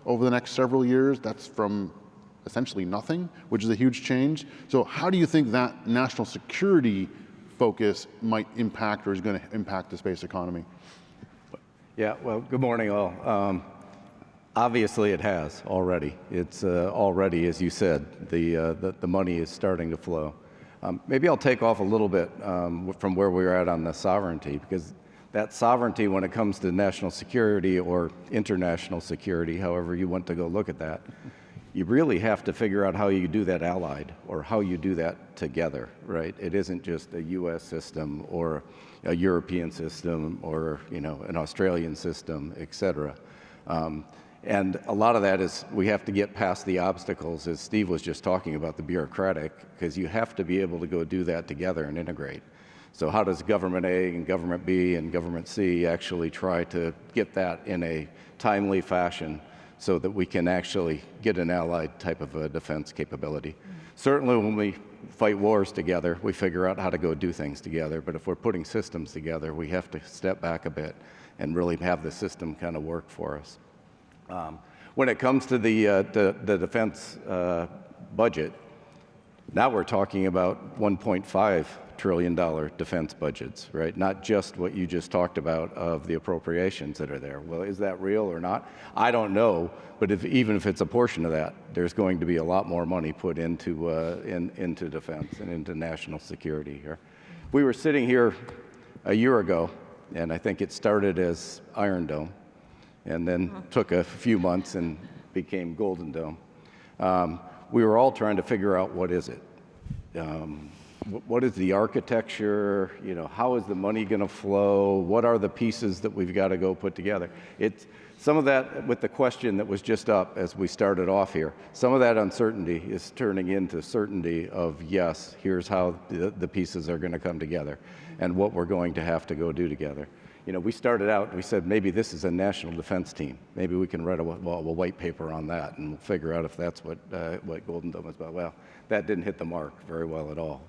over the next several years. That's from essentially nothing, which is a huge change. So how do you think that national security focus might impact or is going to impact the space economy? Yeah, well, good morning, all. Obviously, it has already. It's already, as you said, the money is starting to flow. Maybe I'll take off a little bit from where we were at on the sovereignty, because that sovereignty, when it comes to national security or international security, however you want to go look at that, you really have to figure out how you do that allied or how you do that together, right? It isn't just a US system or a European system or an Australian system, et cetera. And a lot of that is we have to get past the obstacles, as Steve was just talking about, the bureaucratic, because you have to be able to go do that together and integrate. So how does government A and government B and government C actually try to get that in a timely fashion so that we can actually get an allied type of a defense capability? Certainly when we fight wars together, we figure out how to go do things together, but if we're putting systems together, we have to step back a bit and really have the system kind of work for us. When it comes to the defense budget, now we're talking about $1.5 trillion defense budgets, right? Not just what you just talked about of the appropriations that are there. Well, is that real or not? I don't know, but even if it's a portion of that, there's going to be a lot more money put into into defense and into national security here. We were sitting here a year ago, and I think it started as Iron Dome, and then took a few months and became Golden Dome. We were all trying to figure out, what is it? What is the architecture? How is the money going to flow? What are the pieces that we've got to go put together? It's some of that, with the question that was just up as we started off here, some of that uncertainty is turning into certainty of, yes, here's how the pieces are going to come together and what we're going to have to go do together. we started out, we said, maybe this is a national defense team. Maybe we can write a white paper on that and we'll figure out if that's what Golden Dome is about. Well, that didn't hit the mark very well at all.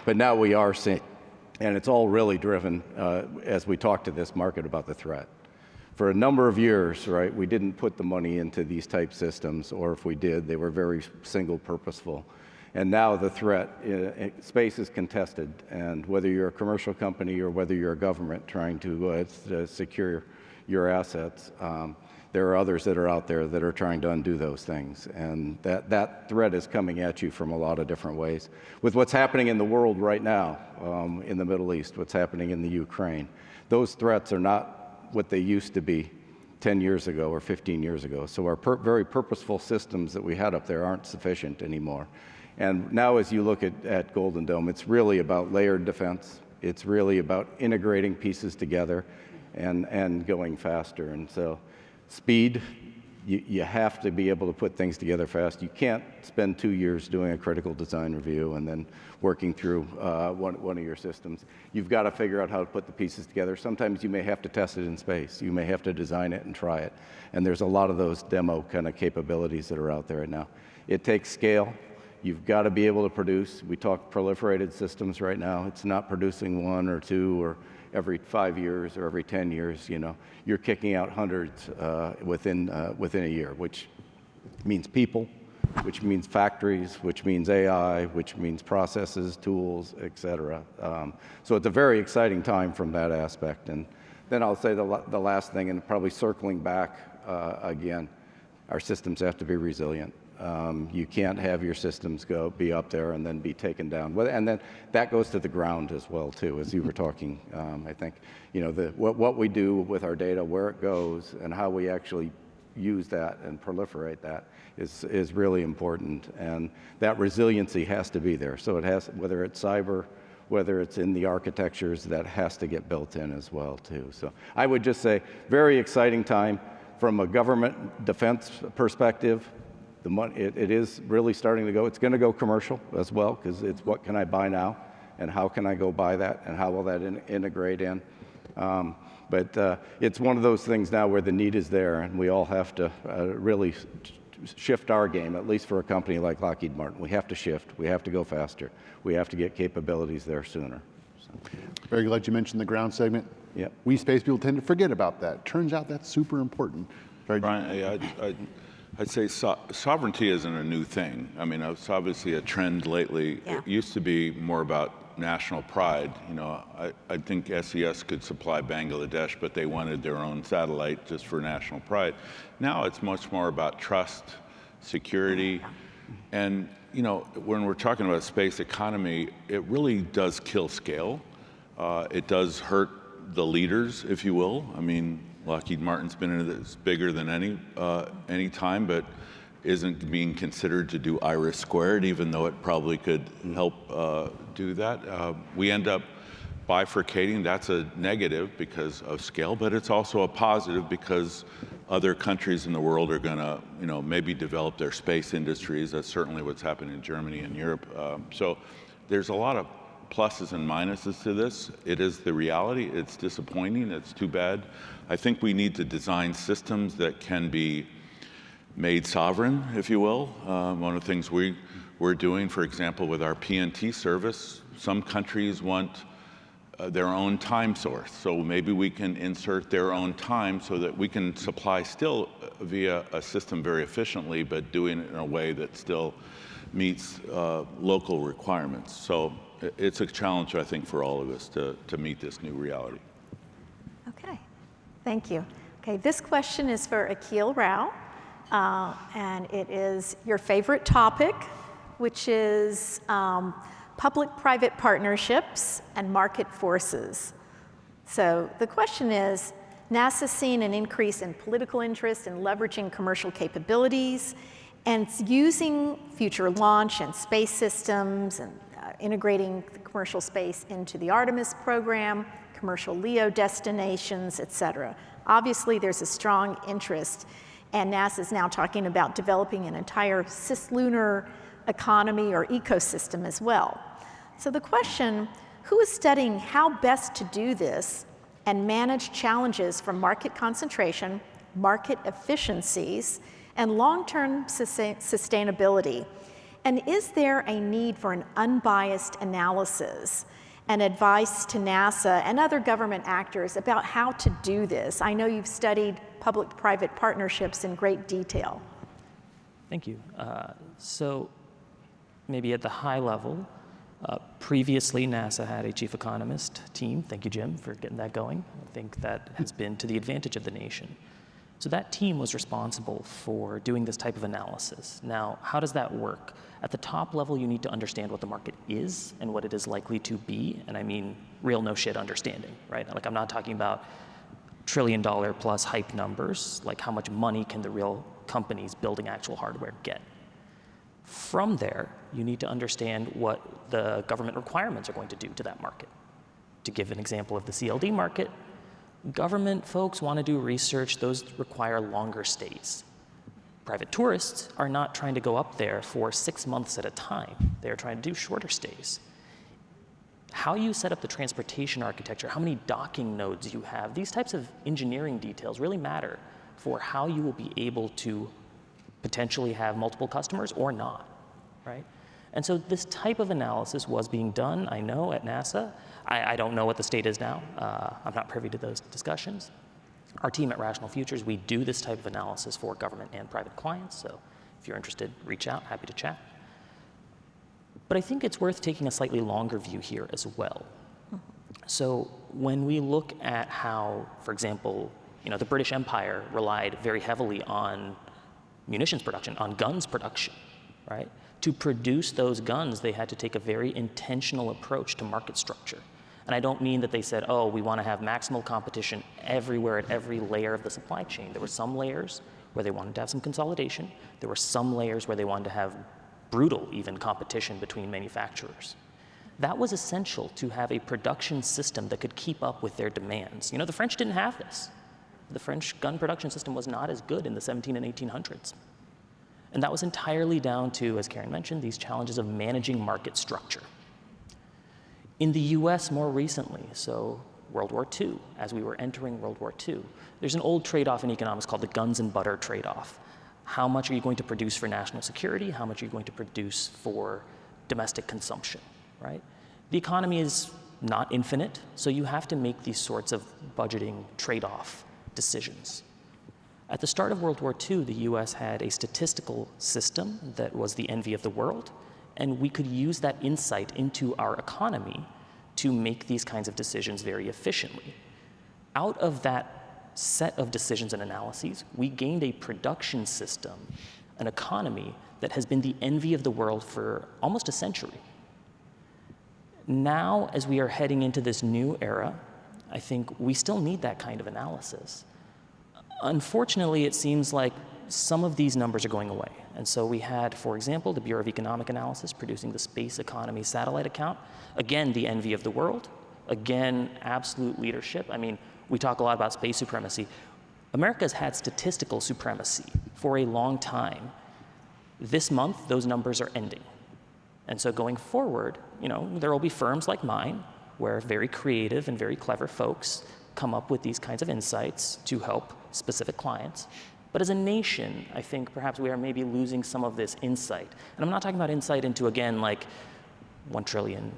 But now we are seeing, and it's all really driven as we talk to this market about the threat. For a number of years, right, we didn't put the money into these type systems, or if we did, they were very single purposeful. And now the threat, space is contested, and whether you're a commercial company or whether you're a government trying to secure your assets, there are others that are out there that are trying to undo those things. And that threat is coming at you from a lot of different ways. With what's happening in the world right now, in the Middle East, what's happening in the Ukraine, those threats are not what they used to be 10 years ago or 15 years ago. So our very purposeful systems that we had up there aren't sufficient anymore. And now as you look at Golden Dome, it's really about layered defense. It's really about integrating pieces together and going faster. And so speed, you have to be able to put things together fast. You can't spend 2 years doing a critical design review and then working through one of your systems. You've got to figure out how to put the pieces together. Sometimes you may have to test it in space. You may have to design it and try it. And there's a lot of those demo kind of capabilities that are out there right now. It takes scale. You've got to be able to produce. We talk proliferated systems right now. It's not producing 1 or 2 or every 5 years or every 10 years, You're kicking out hundreds within a year, which means people, which means factories, which means AI, which means processes, tools, et cetera. So it's a very exciting time from that aspect. And then I'll say the last thing, and probably circling back again, our systems have to be resilient. You can't have your systems be up there and then be taken down. And then that goes to the ground as well, too, as you were talking. I think, what we do with our data, where it goes, and how we actually use that and proliferate that is really important. And that resiliency has to be there. So it has, whether it's cyber, whether it's in the architectures, that has to get built in as well, too. So I would just say, very exciting time from a government defense perspective. The money, it is really starting to go. It's going to go commercial as well, because it's what can I buy now, and how can I go buy that, and how will that integrate in. But it's one of those things now where the need is there, and we all have to really shift our game, at least for a company like Lockheed Martin. We have to shift. We have to go faster. We have to get capabilities there sooner. So. Very glad you mentioned the ground segment. Yep. We space people tend to forget about that. Turns out that's super important. Brian, I'd say sovereignty isn't a new thing. I mean, it's obviously a trend lately. Yeah. It used to be more about national pride. I think SES could supply Bangladesh, but they wanted their own satellite just for national pride. Now it's much more about trust, security, and when we're talking about space economy, it really does kill scale. It does hurt the leaders, if you will. I mean, Lockheed Martin's been in this bigger than any time, but isn't being considered to do Iris squared, even though it probably could help do that. We end up bifurcating. That's a negative because of scale, but it's also a positive because other countries in the world are going to, maybe develop their space industries. That's certainly what's happening in Germany and Europe. So there's a lot of pluses and minuses to this. It is the reality. It's disappointing. It's too bad. I think we need to design systems that can be made sovereign, if you will. One of the things we're doing, for example, with our PNT service, some countries want their own time source. So maybe we can insert their own time so that we can supply still via a system very efficiently, but doing it in a way that still meets local requirements. So it's a challenge, I think, for all of us to meet this new reality. Okay, thank you. Okay, this question is for Akhil Rao, and it is your favorite topic, which is public-private partnerships and market forces. So the question is, NASA's seen an increase in political interest in leveraging commercial capabilities and using future launch and space systems and integrating the commercial space into the Artemis program, commercial LEO destinations, et cetera. Obviously, there's a strong interest, and NASA is now talking about developing an entire cislunar economy or ecosystem as well. So the question, who is studying how best to do this, and manage challenges from market concentration, market efficiencies, and long-term sustainability? And is there a need for an unbiased analysis and advice to NASA and other government actors about how to do this? I know you've studied public-private partnerships in great detail. Thank you. So maybe at the high level, previously NASA had a chief economist team. Thank you, Jim, for getting that going. I think that has been to the advantage of the nation. So that team was responsible for doing this type of analysis. Now, how does that work? At the top level, you need to understand what the market is and what it is likely to be, and I mean real no shit understanding, right? Like, I'm not talking about trillion-dollar plus hype numbers, like how much money can the real companies building actual hardware get. From there, you need to understand what the government requirements are going to do to that market. To give an example of the CLD market, government folks want to do research, those require longer stays. Private tourists are not trying to go up there for 6 months at a time. They're trying to do shorter stays. How you set up the transportation architecture, how many docking nodes you have, these types of engineering details really matter for how you will be able to potentially have multiple customers or not, right? And so this type of analysis was being done, I know, at NASA. I don't know what the state is now. I'm not privy to those discussions. Our team at Rational Futures, we do this type of analysis for government and private clients, so if you're interested, reach out, happy to chat. But I think it's worth taking a slightly longer view here as well. So when we look at how, for example, the British Empire relied very heavily on munitions production, on guns production, right? To produce those guns, they had to take a very intentional approach to market structure. And I don't mean that they said, oh, we want to have maximal competition everywhere at every layer of the supply chain. There were some layers where they wanted to have some consolidation. There were some layers where they wanted to have brutal, even, competition between manufacturers. That was essential to have a production system that could keep up with their demands. The French didn't have this. The French gun production system was not as good in the 1700s and 1800s. And that was entirely down to, as Karen mentioned, these challenges of managing market structure. In the US more recently, so World War II, as we were entering World War II, there's an old trade-off in economics called the guns and butter trade-off. How much are you going to produce for national security? How much are you going to produce for domestic consumption, right? The economy is not infinite, so you have to make these sorts of budgeting trade-off decisions. At the start of World War II, the US had a statistical system that was the envy of the world, and we could use that insight into our economy to make these kinds of decisions very efficiently. Out of that set of decisions and analyses, we gained a production system, an economy that has been the envy of the world for almost a century. Now, as we are heading into this new era, I think we still need that kind of analysis. Unfortunately, it seems like some of these numbers are going away. And so we had, for example, the Bureau of Economic Analysis producing the Space Economy Satellite Account. Again, the envy of the world. Again, absolute leadership. I mean, we talk a lot about space supremacy. America's had statistical supremacy for a long time. This month, those numbers are ending. And so going forward, there will be firms like mine where very creative and very clever folks come up with these kinds of insights to help specific clients. But as a nation, I think perhaps we are maybe losing some of this insight. And I'm not talking about insight into, again, like 1 trillion,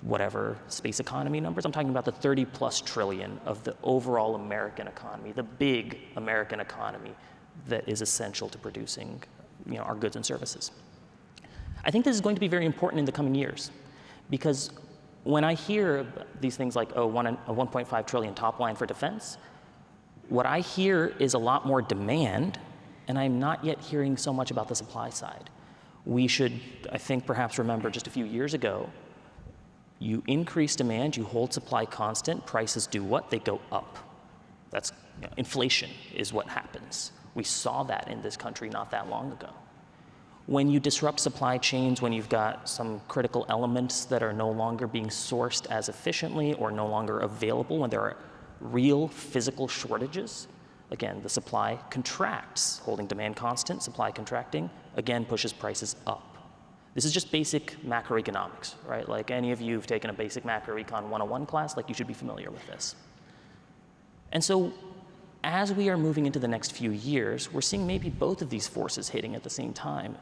whatever, space economy numbers. I'm talking about the 30+ trillion of the overall American economy, the big American economy that is essential to producing our goods and services. I think this is going to be very important in the coming years, because when I hear these things like, a 1.5 trillion top line for defense, what I hear is a lot more demand, and I'm not yet hearing so much about the supply side. We should, I think, perhaps remember just a few years ago, you increase demand, you hold supply constant, prices do what? They go up. That's, inflation is what happens. We saw that in this country not that long ago. When you disrupt supply chains, when you've got some critical elements that are no longer being sourced as efficiently or no longer available, when there are real physical shortages, again, the supply contracts, holding demand constant, supply contracting, again, pushes prices up. This is just basic macroeconomics, right? Like any of you who've taken a basic macroecon 101 class, like you should be familiar with this. And so as we are moving into the next few years, we're seeing maybe both of these forces hitting at the same time.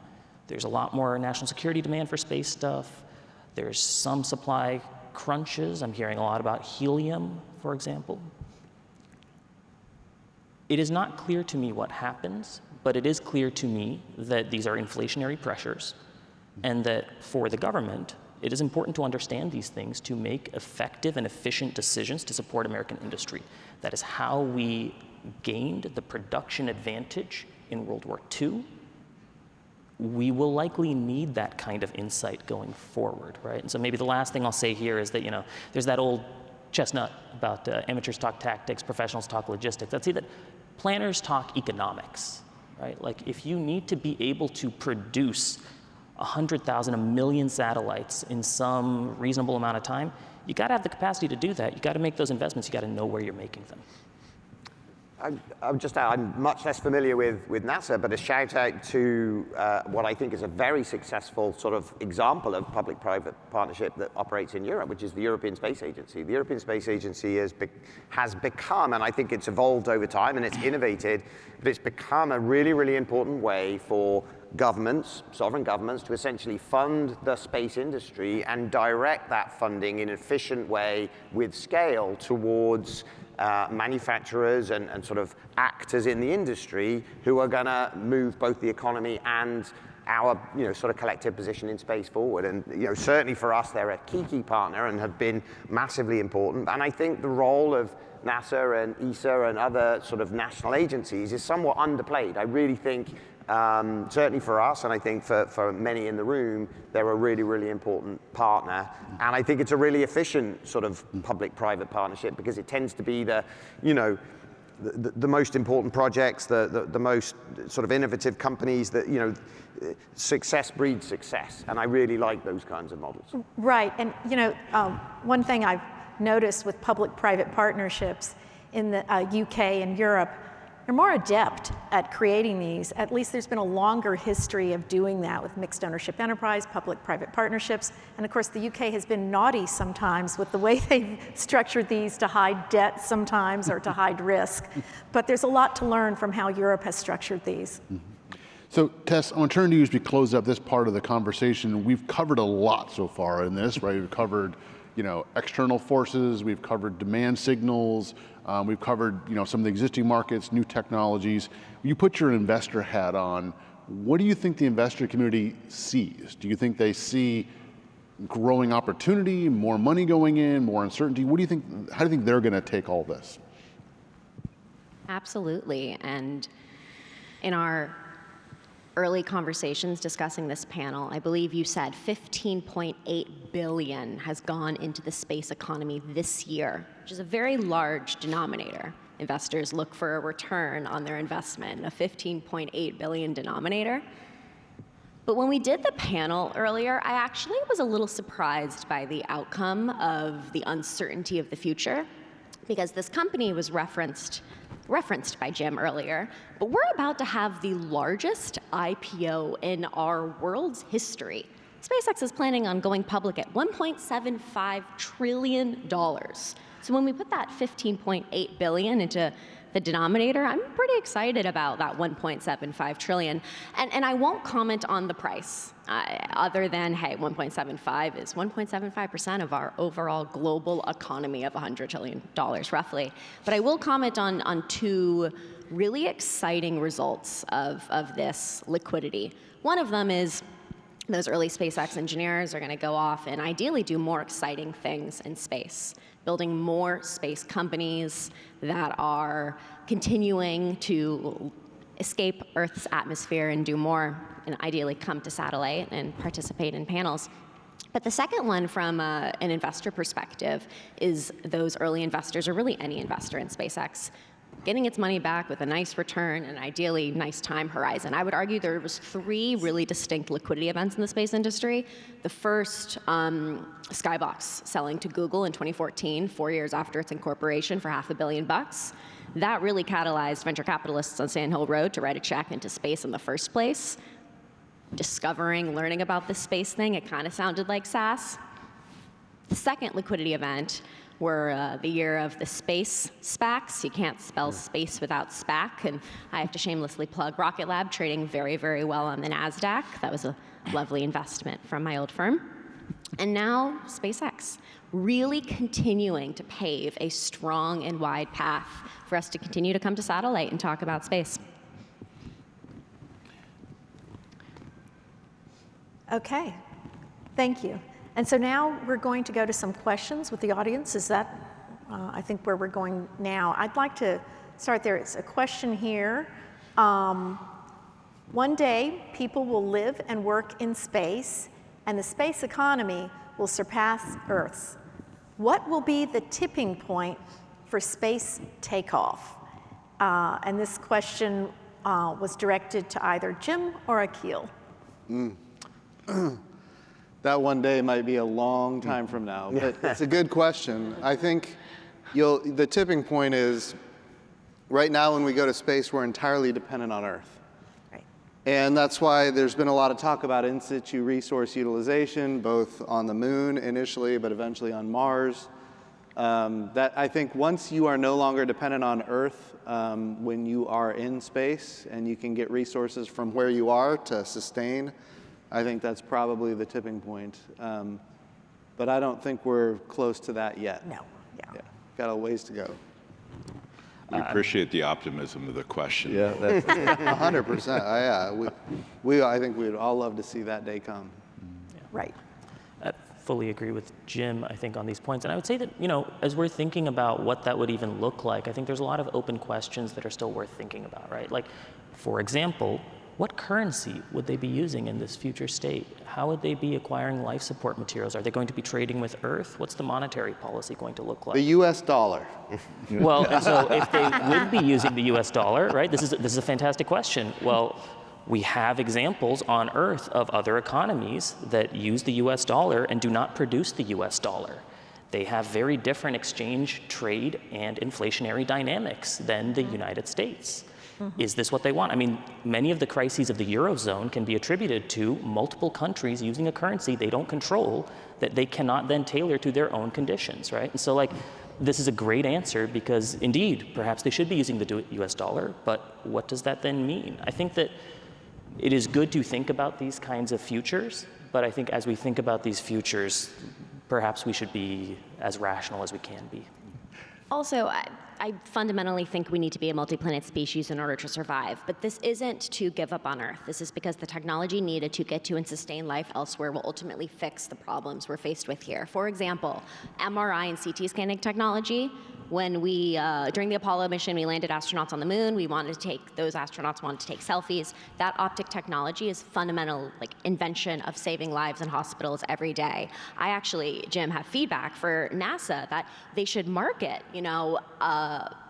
There's a lot more national security demand for space stuff. There's some supply crunches. I'm hearing a lot about helium, for example. It is not clear to me what happens, but it is clear to me that these are inflationary pressures, and that for the government, it is important to understand these things to make effective and efficient decisions to support American industry. That is how we gained the production advantage in World War II. We will likely need that kind of insight going forward, right? And so maybe the last thing I'll say here is that, there's that old chestnut about amateurs talk tactics, professionals talk logistics. Let's see that planners talk economics, right? Like if you need to be able to produce 100,000, 1 million satellites in some reasonable amount of time, you gotta have the capacity to do that. You gotta make those investments, you gotta know where you're making them. I'm much less familiar with NASA, but a shout out to what I think is a very successful sort of example of public-private partnership that operates in Europe, which is the European Space Agency. The European Space Agency has become, and I think it's evolved over time and it's innovated, but it's become a really, really important way for governments, sovereign governments, to essentially fund the space industry and direct that funding in an efficient way with scale towards manufacturers and sort of actors in the industry who are going to move both the economy and our sort of collective position in space forward. And certainly for us, they're a key partner and have been massively important. And I think the role of NASA and ESA and other sort of national agencies is somewhat underplayed. I really think certainly for us, and I think for many in the room, they're a really, really important partner. And I think it's a really efficient sort of public-private partnership because it tends to be the most important projects, the most sort of innovative companies that, success breeds success. And I really like those kinds of models. Right, and one thing I've noticed with public-private partnerships in the UK and Europe, they're more adept at creating these. At least there's been a longer history of doing that with mixed ownership enterprise, public-private partnerships. And of course, the UK has been naughty sometimes with the way they've structured these to hide debt sometimes or to hide risk. But there's a lot to learn from how Europe has structured these. So Tess, I want to turn to you as we close up this part of the conversation. We've covered a lot so far in this, right? We've covered external forces, we've covered demand signals, we've covered some of the existing markets, new technologies. When you put your investor hat on, what do you think the investor community sees? Do you think they see growing opportunity, more money going in, more uncertainty? What do you think? How do you think they're going to take all this? Absolutely, and in our early conversations discussing this panel, I believe you said 15.8 billion has gone into the space economy this year, which is a very large denominator. Investors look for a return on their investment, a 15.8 billion denominator. But when we did the panel earlier, I actually was a little surprised by the outcome of the uncertainty of the future, because this company was referenced by Jim earlier, but we're about to have the largest IPO in our world's history. SpaceX is planning on going public at $1.75 trillion. So when we put that 15.8 billion into the denominator, I'm pretty excited about that 1.75 trillion. And I won't comment on the price, other than, hey, 1.75 is 1.75% of our overall global economy of $100 trillion, roughly. But I will comment on two really exciting results of this liquidity. One of them is those early SpaceX engineers are going to go off and ideally do more exciting things in space, building more space companies that are continuing to escape Earth's atmosphere and do more, and ideally come to satellite and participate in panels. But the second one, from an investor perspective, is those early investors, or really any investor in SpaceX, getting its money back with a nice return and ideally nice time horizon. I would argue there was 3 really distinct liquidity events in the space industry. The first, Skybox selling to Google in 2014, 4 years after its incorporation for $500 million. That really catalyzed venture capitalists on Sand Hill Road to write a check into space in the first place. Learning about this space thing, it kind of sounded like SaaS. The second liquidity event We're the year of the space SPACs. You can't spell space without SPAC, and I have to shamelessly plug Rocket Lab, trading very, very well on the NASDAQ. That was a lovely investment from my old firm. And now SpaceX, really continuing to pave a strong and wide path for us to continue to come to satellite and talk about space. Okay, thank you. And so now we're going to go to some questions with the audience. Is that, I think, where we're going now? I'd like to start there. It's a question here. One day, people will live and work in space, and the space economy will surpass Earth's. What will be the tipping point for space takeoff? And this question was directed to either Jim or Akhil. That one day might be a long time from now, but it's a good question. I think the tipping point is, right now when we go to space, we're entirely dependent on Earth. Right. And that's why there's been a lot of talk about in situ resource utilization, both on the moon initially, but eventually on Mars. That I think once you are no longer dependent on Earth, when you are in space and you can get resources from where you are to sustain, I think that's probably the tipping point. But I don't think we're close to that yet. No, yeah. Got a ways to go. We appreciate the optimism of the question. Yeah, that's 100%. I think we'd all love to see that day come. Right. I fully agree with Jim, I think, on these points. And I would say that, as we're thinking about what that would even look like, I think there's a lot of open questions that are still worth thinking about, right? Like, for example, what currency would they be using in this future state? How would they be acquiring life support materials? Are they going to be trading with Earth? What's the monetary policy going to look like? The US dollar. Well, and so if they would be using the US dollar, right, this is a fantastic question. Well, we have examples on Earth of other economies that use the US dollar and do not produce the US dollar. They have very different exchange, trade, and inflationary dynamics than the United States. Is this what they want? I mean, many of the crises of the Eurozone can be attributed to multiple countries using a currency they don't control that they cannot then tailor to their own conditions, right? And so, this is a great answer because, indeed, perhaps they should be using the US dollar, but what does that then mean? I think that it is good to think about these kinds of futures, but I think as we think about these futures, perhaps we should be as rational as we can be. Also, I fundamentally think we need to be a multi-planet species in order to survive, but this isn't to give up on Earth. This is because the technology needed to get to and sustain life elsewhere will ultimately fix the problems we're faced with here. For example, MRI and CT scanning technology. When we, during the Apollo mission, we landed astronauts on the moon. Those astronauts wanted to take selfies. That optic technology is fundamental, invention of saving lives in hospitals every day. I actually, Jim, have feedback for NASA that they should market,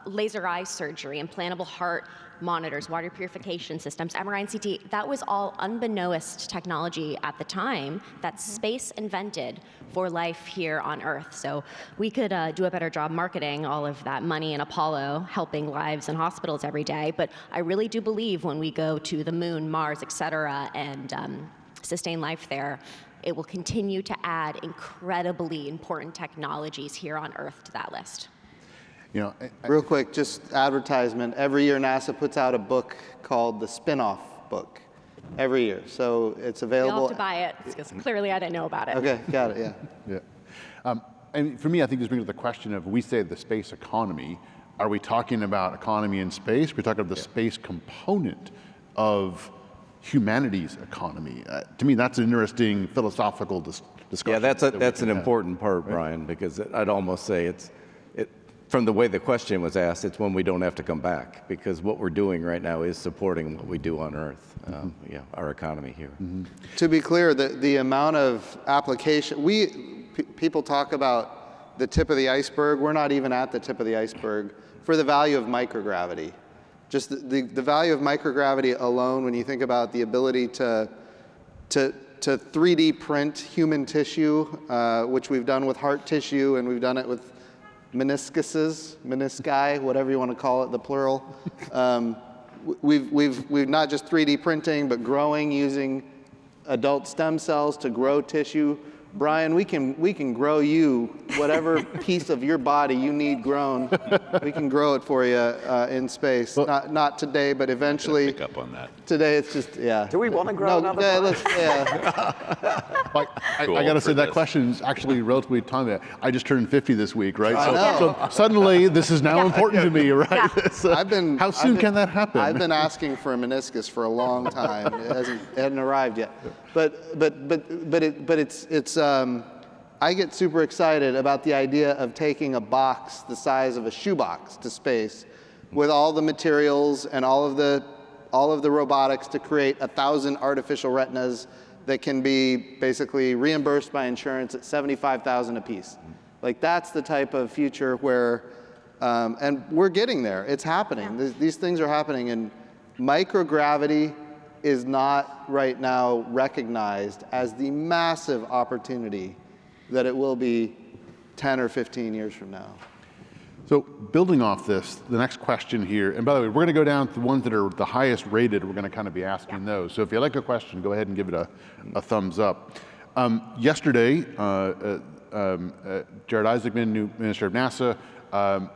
laser eye surgery, implantable heart monitors, water purification systems, MRI and CT. That was all unbeknownst technology at the time that space invented for life here on Earth. So we could do a better job marketing all of that money in Apollo, helping lives in hospitals every day. But I really do believe when we go to the moon, Mars, et cetera, and sustain life there, it will continue to add incredibly important technologies here on Earth to that list. Real quick, just advertisement. Every year NASA puts out a book called the Spin-Off Book. Every year. So it's available. You'll have to buy it because clearly I didn't know about it. Okay, got it, Yeah. And for me, I think this brings up the question of, we say the space economy, are we talking about economy in space? We're talking about the space component of humanity's economy. To me, that's an interesting philosophical discussion. Yeah, that's an important part, Brian, because I'd almost say from the way the question was asked, it's when we don't have to come back, because what we're doing right now is supporting what we do on Earth, our economy here. To be clear, the amount of application, people talk about the tip of the iceberg. We're not even at the tip of the iceberg for the value of microgravity. Just the value of microgravity alone, when you think about the ability to 3D print human tissue, which we've done with heart tissue, and we've done it with menisci, whatever you want to call it, the plural. We've not just 3D printing, but growing using adult stem cells to grow tissue Brian, we can grow you whatever piece of your body you need grown. We can grow it for you in space. Well, not today, but eventually. Pick up on that. Today it's just Do we want to grow another? I got to say that question is actually relatively timely. I just turned 50 this week, right? So suddenly this is now important to me, right? Yeah. So how soon can that happen? I've been asking for a meniscus for a long time. It hasn't arrived yet. But it's I get super excited about the idea of taking a box the size of a shoebox to space with all the materials and all of the robotics to create 1,000 artificial retinas that can be basically reimbursed by insurance at $75,000 a piece. Like, that's the type of future where, and we're getting there. It's happening. Yeah. These things are happening, and microgravity is not right now recognized as the massive opportunity that it will be 10 or 15 years from now. So building off this, the next question here, and by the way, we're going to go down to the ones that are the highest rated. We're going to kind of be asking those. So if you like a question, go ahead and give it a thumbs up. Yesterday, Jared Isaacman, new minister of NASA,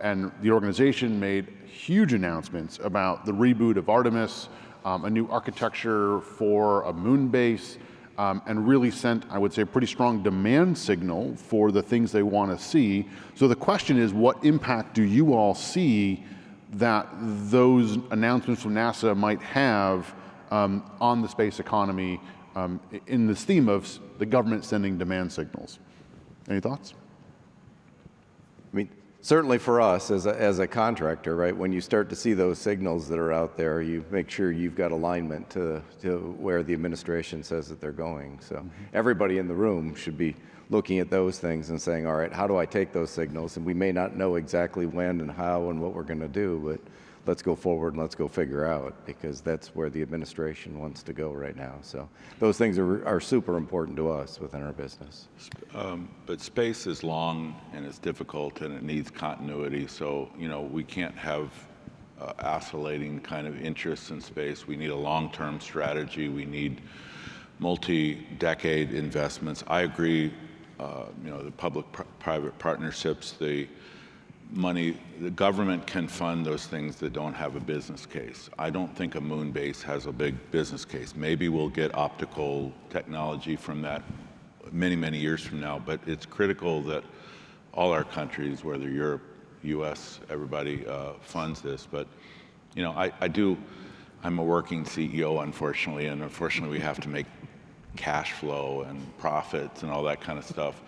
and the organization made huge announcements about the reboot of Artemis, a new architecture for a moon base, and really sent, I would say, a pretty strong demand signal for the things they want to see. So the question is, what impact do you all see that those announcements from NASA might have on the space economy in this theme of the government sending demand signals? Any thoughts? I mean, certainly for us as a contractor, right, when you start to see those signals that are out there, you make sure you've got alignment to where the administration says that they're going. So everybody in the room should be looking at those things and saying, all right, how do I take those signals? And we may not know exactly when and how and what we're going to do, but let's go forward and let's go figure out, because that's where the administration wants to go right now. So those things are super important to us within our business. But space is long and it's difficult and it needs continuity. So, you know, we can't have oscillating kind of interests in space. We need a long-term strategy. We need multi-decade investments. I agree, you know, the public-private partnerships, the money, the government can fund those things that don't have a business case. I don't think a moon base has a big business case. Maybe we'll get optical technology from that many, many years from now, but it's critical that all our countries, whether Europe, US, everybody funds this. But, you know, I'm a working CEO, unfortunately, and unfortunately we have to make cash flow and profits and all that kind of stuff.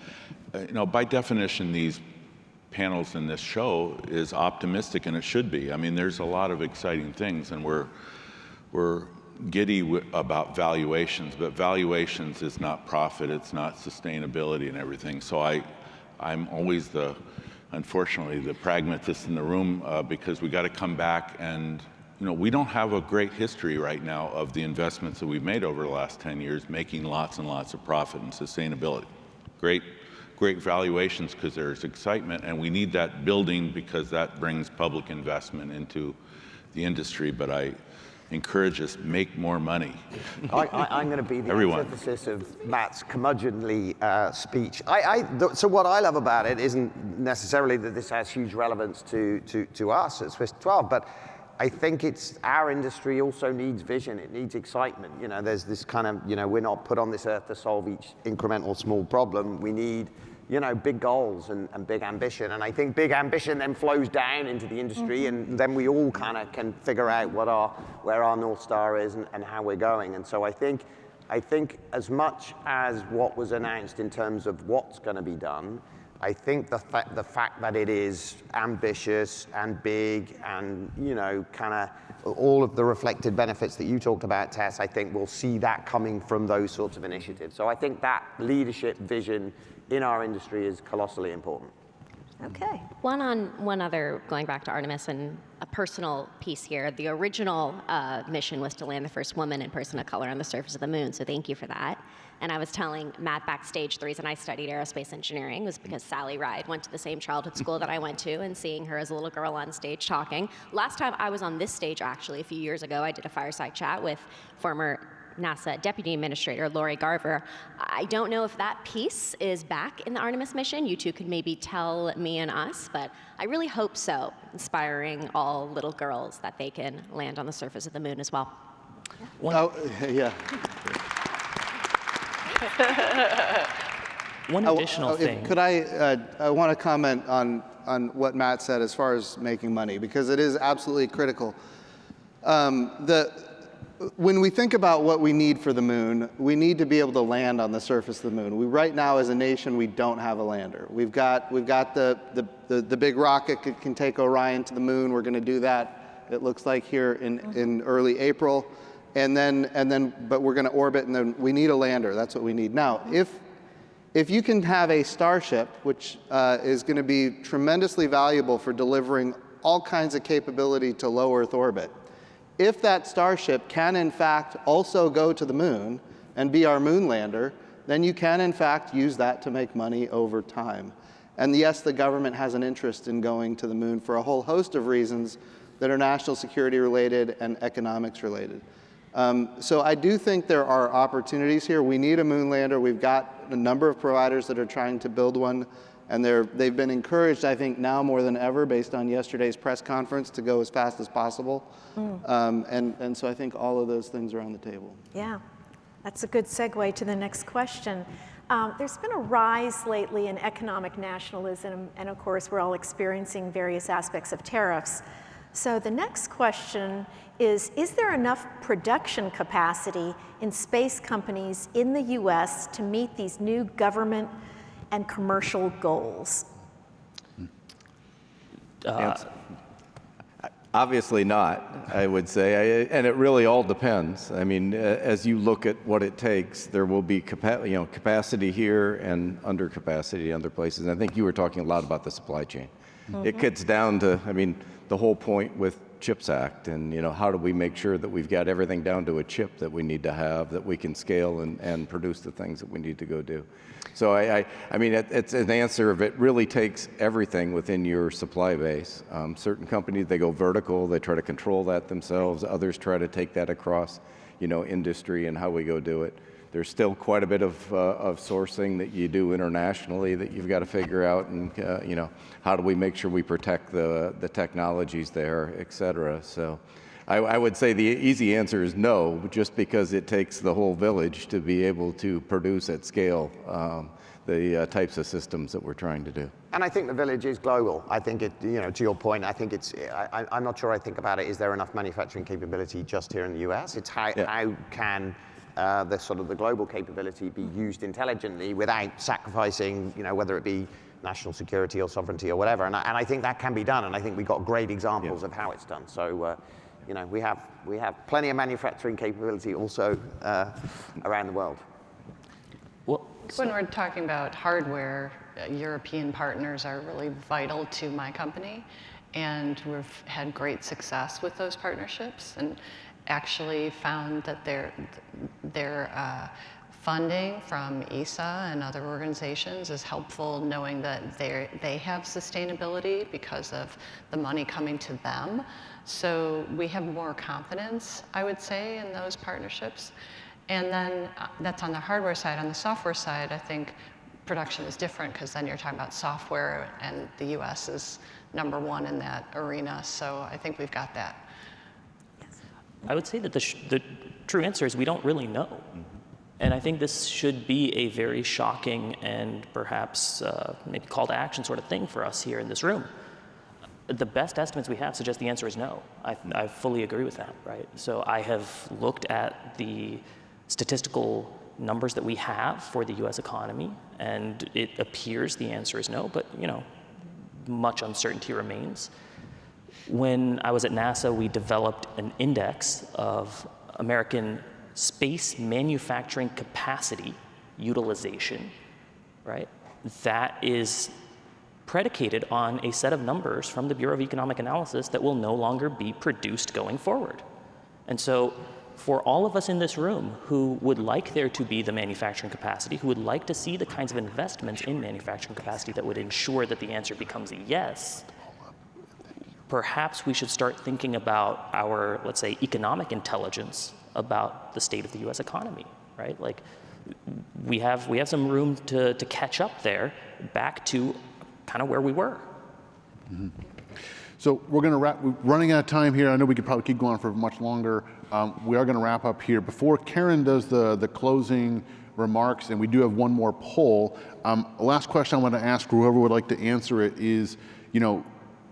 You know, by definition, these panels in this show is optimistic, and it should be. I mean, there's a lot of exciting things, and we're giddy about valuations, but valuations is not profit, it's not sustainability and everything. So I'm always unfortunately, the pragmatist in the room, because we got to come back and, you know, we don't have a great history right now of the investments that we've made over the last 10 years, making lots and lots of profit and sustainability. Great valuations because there's excitement, and we need that building because that brings public investment into the industry. But I encourage us, make more money. I'm going to be the antithesis of Matt's curmudgeonly speech. So what I love about it isn't necessarily that this has huge relevance to us at Swiss 12, but I think our industry also needs vision. It needs excitement. You know, there's this kind of, you know, we're not put on this earth to solve each incremental small problem. We need, you know, big goals and big ambition. And I think big ambition then flows down into the industry, and then we all kind of can figure out where our North Star is and how we're going. And so I think as much as what was announced in terms of what's going to be done, I think the fact that it is ambitious and big and, you know, kind of all of the reflected benefits that you talked about, Tess, I think we'll see that coming from those sorts of initiatives. So I think that leadership vision in our industry is colossally important. Okay. One other, going back to Artemis and a personal piece here. The original mission was to land the first woman and person of color on the surface of the moon, so thank you for that. And I was telling Matt backstage, the reason I studied aerospace engineering was because Sally Ride went to the same childhood school that I went to, and seeing her as a little girl on stage talking. Last time I was on this stage, actually, a few years ago, I did a fireside chat with former NASA Deputy Administrator Lori Garver. I don't know if that piece is back in the Artemis mission. You two could maybe tell me and us, but I really hope so, inspiring all little girls that they can land on the surface of the moon as well. Oh, yeah. One additional thing. Could I want to comment on what Matt said as far as making money, because it is absolutely critical. When we think about what we need for the moon, we need to be able to land on the surface of the moon. Right now, as a nation, we don't have a lander. We've got the big rocket that can take Orion to the moon. We're going to do that, it looks like, here in early April. But we're going to orbit, and then we need a lander. That's what we need. Now, if you can have a Starship, which is going to be tremendously valuable for delivering all kinds of capability to low Earth orbit, if that Starship can, in fact, also go to the moon and be our moon lander, then you can, in fact, use that to make money over time. And yes, the government has an interest in going to the moon for a whole host of reasons that are national security related and economics related. So I do think there are opportunities here. We need a moon lander. We've got a number of providers that are trying to build one, and they've been encouraged, I think, now more than ever, based on yesterday's press conference, to go as fast as possible. And so I think all of those things are on the table. Yeah, that's a good segue to the next question. There's been a rise lately in economic nationalism, and of course, we're all experiencing various aspects of tariffs. So the next question is there enough production capacity in space companies in the US to meet these new government and commercial goals? Obviously not, I would say, and it really all depends. I mean, as you look at what it takes, there will be capacity here and under capacity in other places. And I think you were talking a lot about the supply chain. It gets down to, I mean, the whole point with CHIPS Act, and how do we make sure that we've got everything down to a chip that we need to have, that we can scale and produce the things that we need to go do. So I mean, it's an answer of it really takes everything within your supply base. Certain companies, they go vertical, they try to control that themselves. Others try to take that across, industry and how we go do it. There's still quite a bit of sourcing that you do internationally that you've got to figure out, and how do we make sure we protect the technologies there, et cetera. So I would say the easy answer is no, just because it takes the whole village to be able to produce at scale the types of systems that we're trying to do. And I think the village is global. I think it, to your point, I think I'm not sure I think about it, is there enough manufacturing capability just here in the US? It's how can the global capability be used intelligently without sacrificing, whether it be national security or sovereignty or whatever. And I think that can be done. And I think we've got great examples of how it's done. So, we have plenty of manufacturing capability also around the world. Well, when we're talking about hardware, European partners are really vital to my company. And we've had great success with those partnerships, and actually found that their funding from ESA and other organizations is helpful, knowing that they have sustainability because of the money coming to them. So we have more confidence, I would say, in those partnerships. And then that's on the hardware side. On the software side, I think production is different, because then you're talking about software, and the US is #1 in that arena. So I think we've got that. I would say that the true answer is we don't really know. And I think this should be a very shocking and perhaps maybe call to action sort of thing for us here in this room. The best estimates we have suggest the answer is no. I fully agree with that, right? So I have looked at the statistical numbers that we have for the US economy, and it appears the answer is no, but much uncertainty remains. When I was at NASA, we developed an index of American space manufacturing capacity utilization, right? That is predicated on a set of numbers from the Bureau of Economic Analysis that will no longer be produced going forward. And so for all of us in this room who would like there to be the manufacturing capacity, who would like to see the kinds of investments in manufacturing capacity that would ensure that the answer becomes a yes, perhaps we should start thinking about our, let's say, economic intelligence about the state of the US economy, right? Like, we have some room to catch up there back to kind of where we were. Mm-hmm. So we're going to wrap, we're running out of time here. I know we could probably keep going for much longer. We are going to wrap up here. Before Karen does the closing remarks, and we do have one more poll, last question I want to ask whoever would like to answer it is, you know,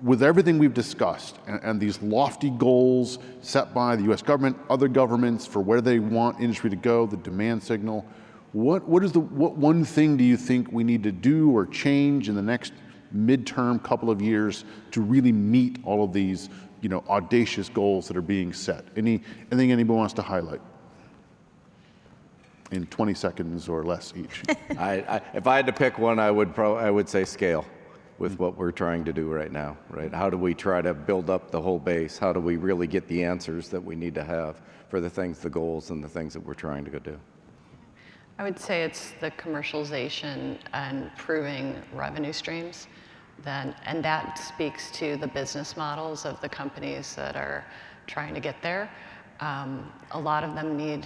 with everything we've discussed and these lofty goals set by the US government, other governments for where they want industry to go, the demand signal, what one thing do you think we need to do or change in the next midterm couple of years to really meet all of these, you know, audacious goals that are being set? Anything anybody wants to highlight in 20 seconds or less each? If I had to pick one, I would say scale with what we're trying to do right now, right? How do we try to build up the whole base? How do we really get the answers that we need to have for the things, the goals, and the things that we're trying to go do? I would say it's the commercialization and proving revenue streams. And that speaks to the business models of the companies that are trying to get there. A lot of them need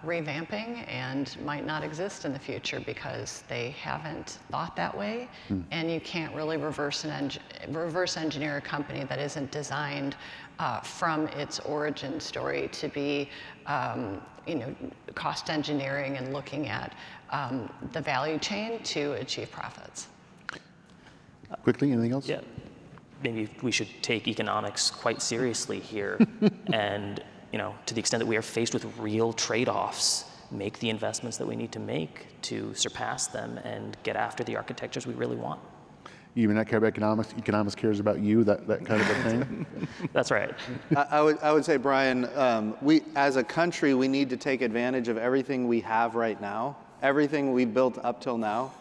revamping and might not exist in the future because they haven't thought that way. And you can't really reverse engineer a company that isn't designed from its origin story to be you know, cost engineering and looking at the value chain to achieve profits. Quickly, anything else? Yeah, maybe we should take economics quite seriously here, and, you know, to the extent that we are faced with real trade-offs, make the investments that we need to make to surpass them and get after the architectures we really want. You may not care about economics, economics cares about you, that kind of a thing? That's right. I would say, Brian, we, as a country, we need to take advantage of everything we have right now, everything we built up till now.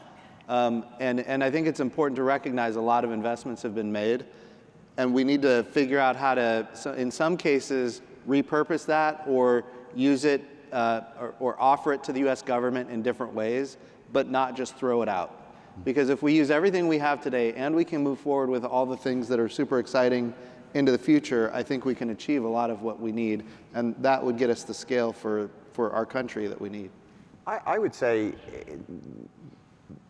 And I think it's important to recognize a lot of investments have been made, and we need to figure out how to, in some cases, repurpose that or use it or offer it to the US government in different ways, but not just throw it out. Because if we use everything we have today and we can move forward with all the things that are super exciting into the future, I think we can achieve a lot of what we need, and that would get us the scale for our country that we need. I would say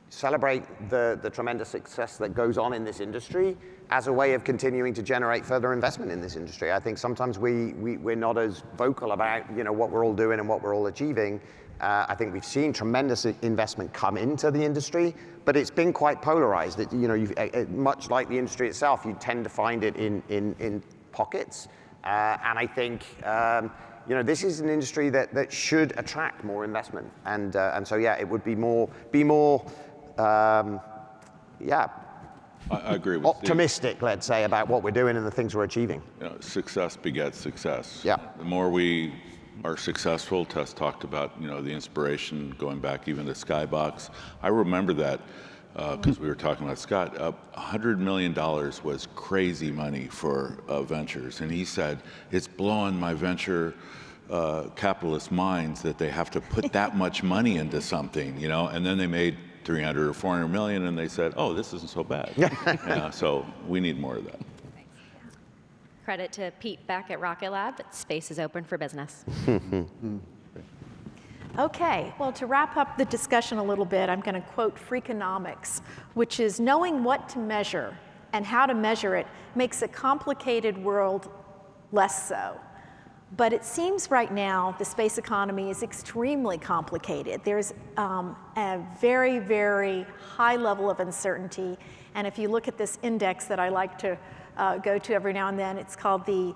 celebrate the tremendous success that goes on in this industry as a way of continuing to generate further investment in this industry. I think sometimes we're not as vocal about, you know, what we're all doing and what we're all achieving. I think we've seen tremendous investment come into the industry, but it's been quite polarized. You know, much like the industry itself, you tend to find it in pockets. And I think you know, this is an industry that should attract more investment. And so yeah, it would be more yeah. I agree with optimistic, Steve. Let's say, about what we're doing and the things we're achieving. You know, success begets success. Yeah. The more we are successful, Tess talked about, you know, the inspiration going back even to Skybox. I remember that because we were talking about Scott. $100 million was crazy money for ventures, and he said it's blowing my venture capitalist minds that they have to put that much money into something, you know, and then they made 300 or 400 million, and they said, oh, this isn't so bad. Yeah, so we need more of that. Credit to Pete back at Rocket Lab, but space is open for business. Okay, well, to wrap up the discussion a little bit, I'm going to quote Freakonomics, which is knowing what to measure and how to measure it makes a complicated world less so. But it seems right now the space economy is extremely complicated. There's a very, very high level of uncertainty. And if you look at this index that I like to go to every now and then, it's called the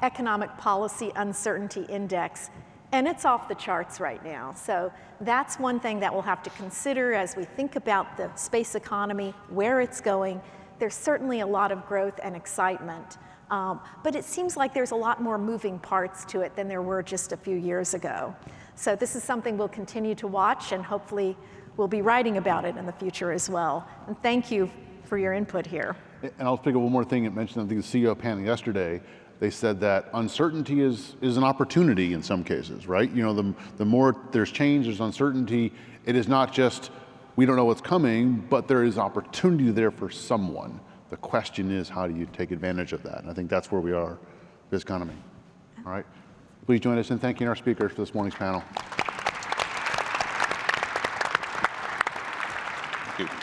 Economic Policy Uncertainty Index. And it's off the charts right now. So that's one thing that we'll have to consider as we think about the space economy, where it's going. There's certainly a lot of growth and excitement. But it seems like there's a lot more moving parts to it than there were just a few years ago. So this is something we'll continue to watch, and hopefully we'll be writing about it in the future as well. And thank you for your input here. And I'll pick up one more thing. It mentioned, I think, the CEO panel yesterday. They said that uncertainty is an opportunity in some cases, right? You know, the more there's change, there's uncertainty. It is not just we don't know what's coming, but there is opportunity there for someone The question is, how do you take advantage of that? And I think that's where we are, this economy. All right. Please join us in thanking our speakers for this morning's panel. Thank you.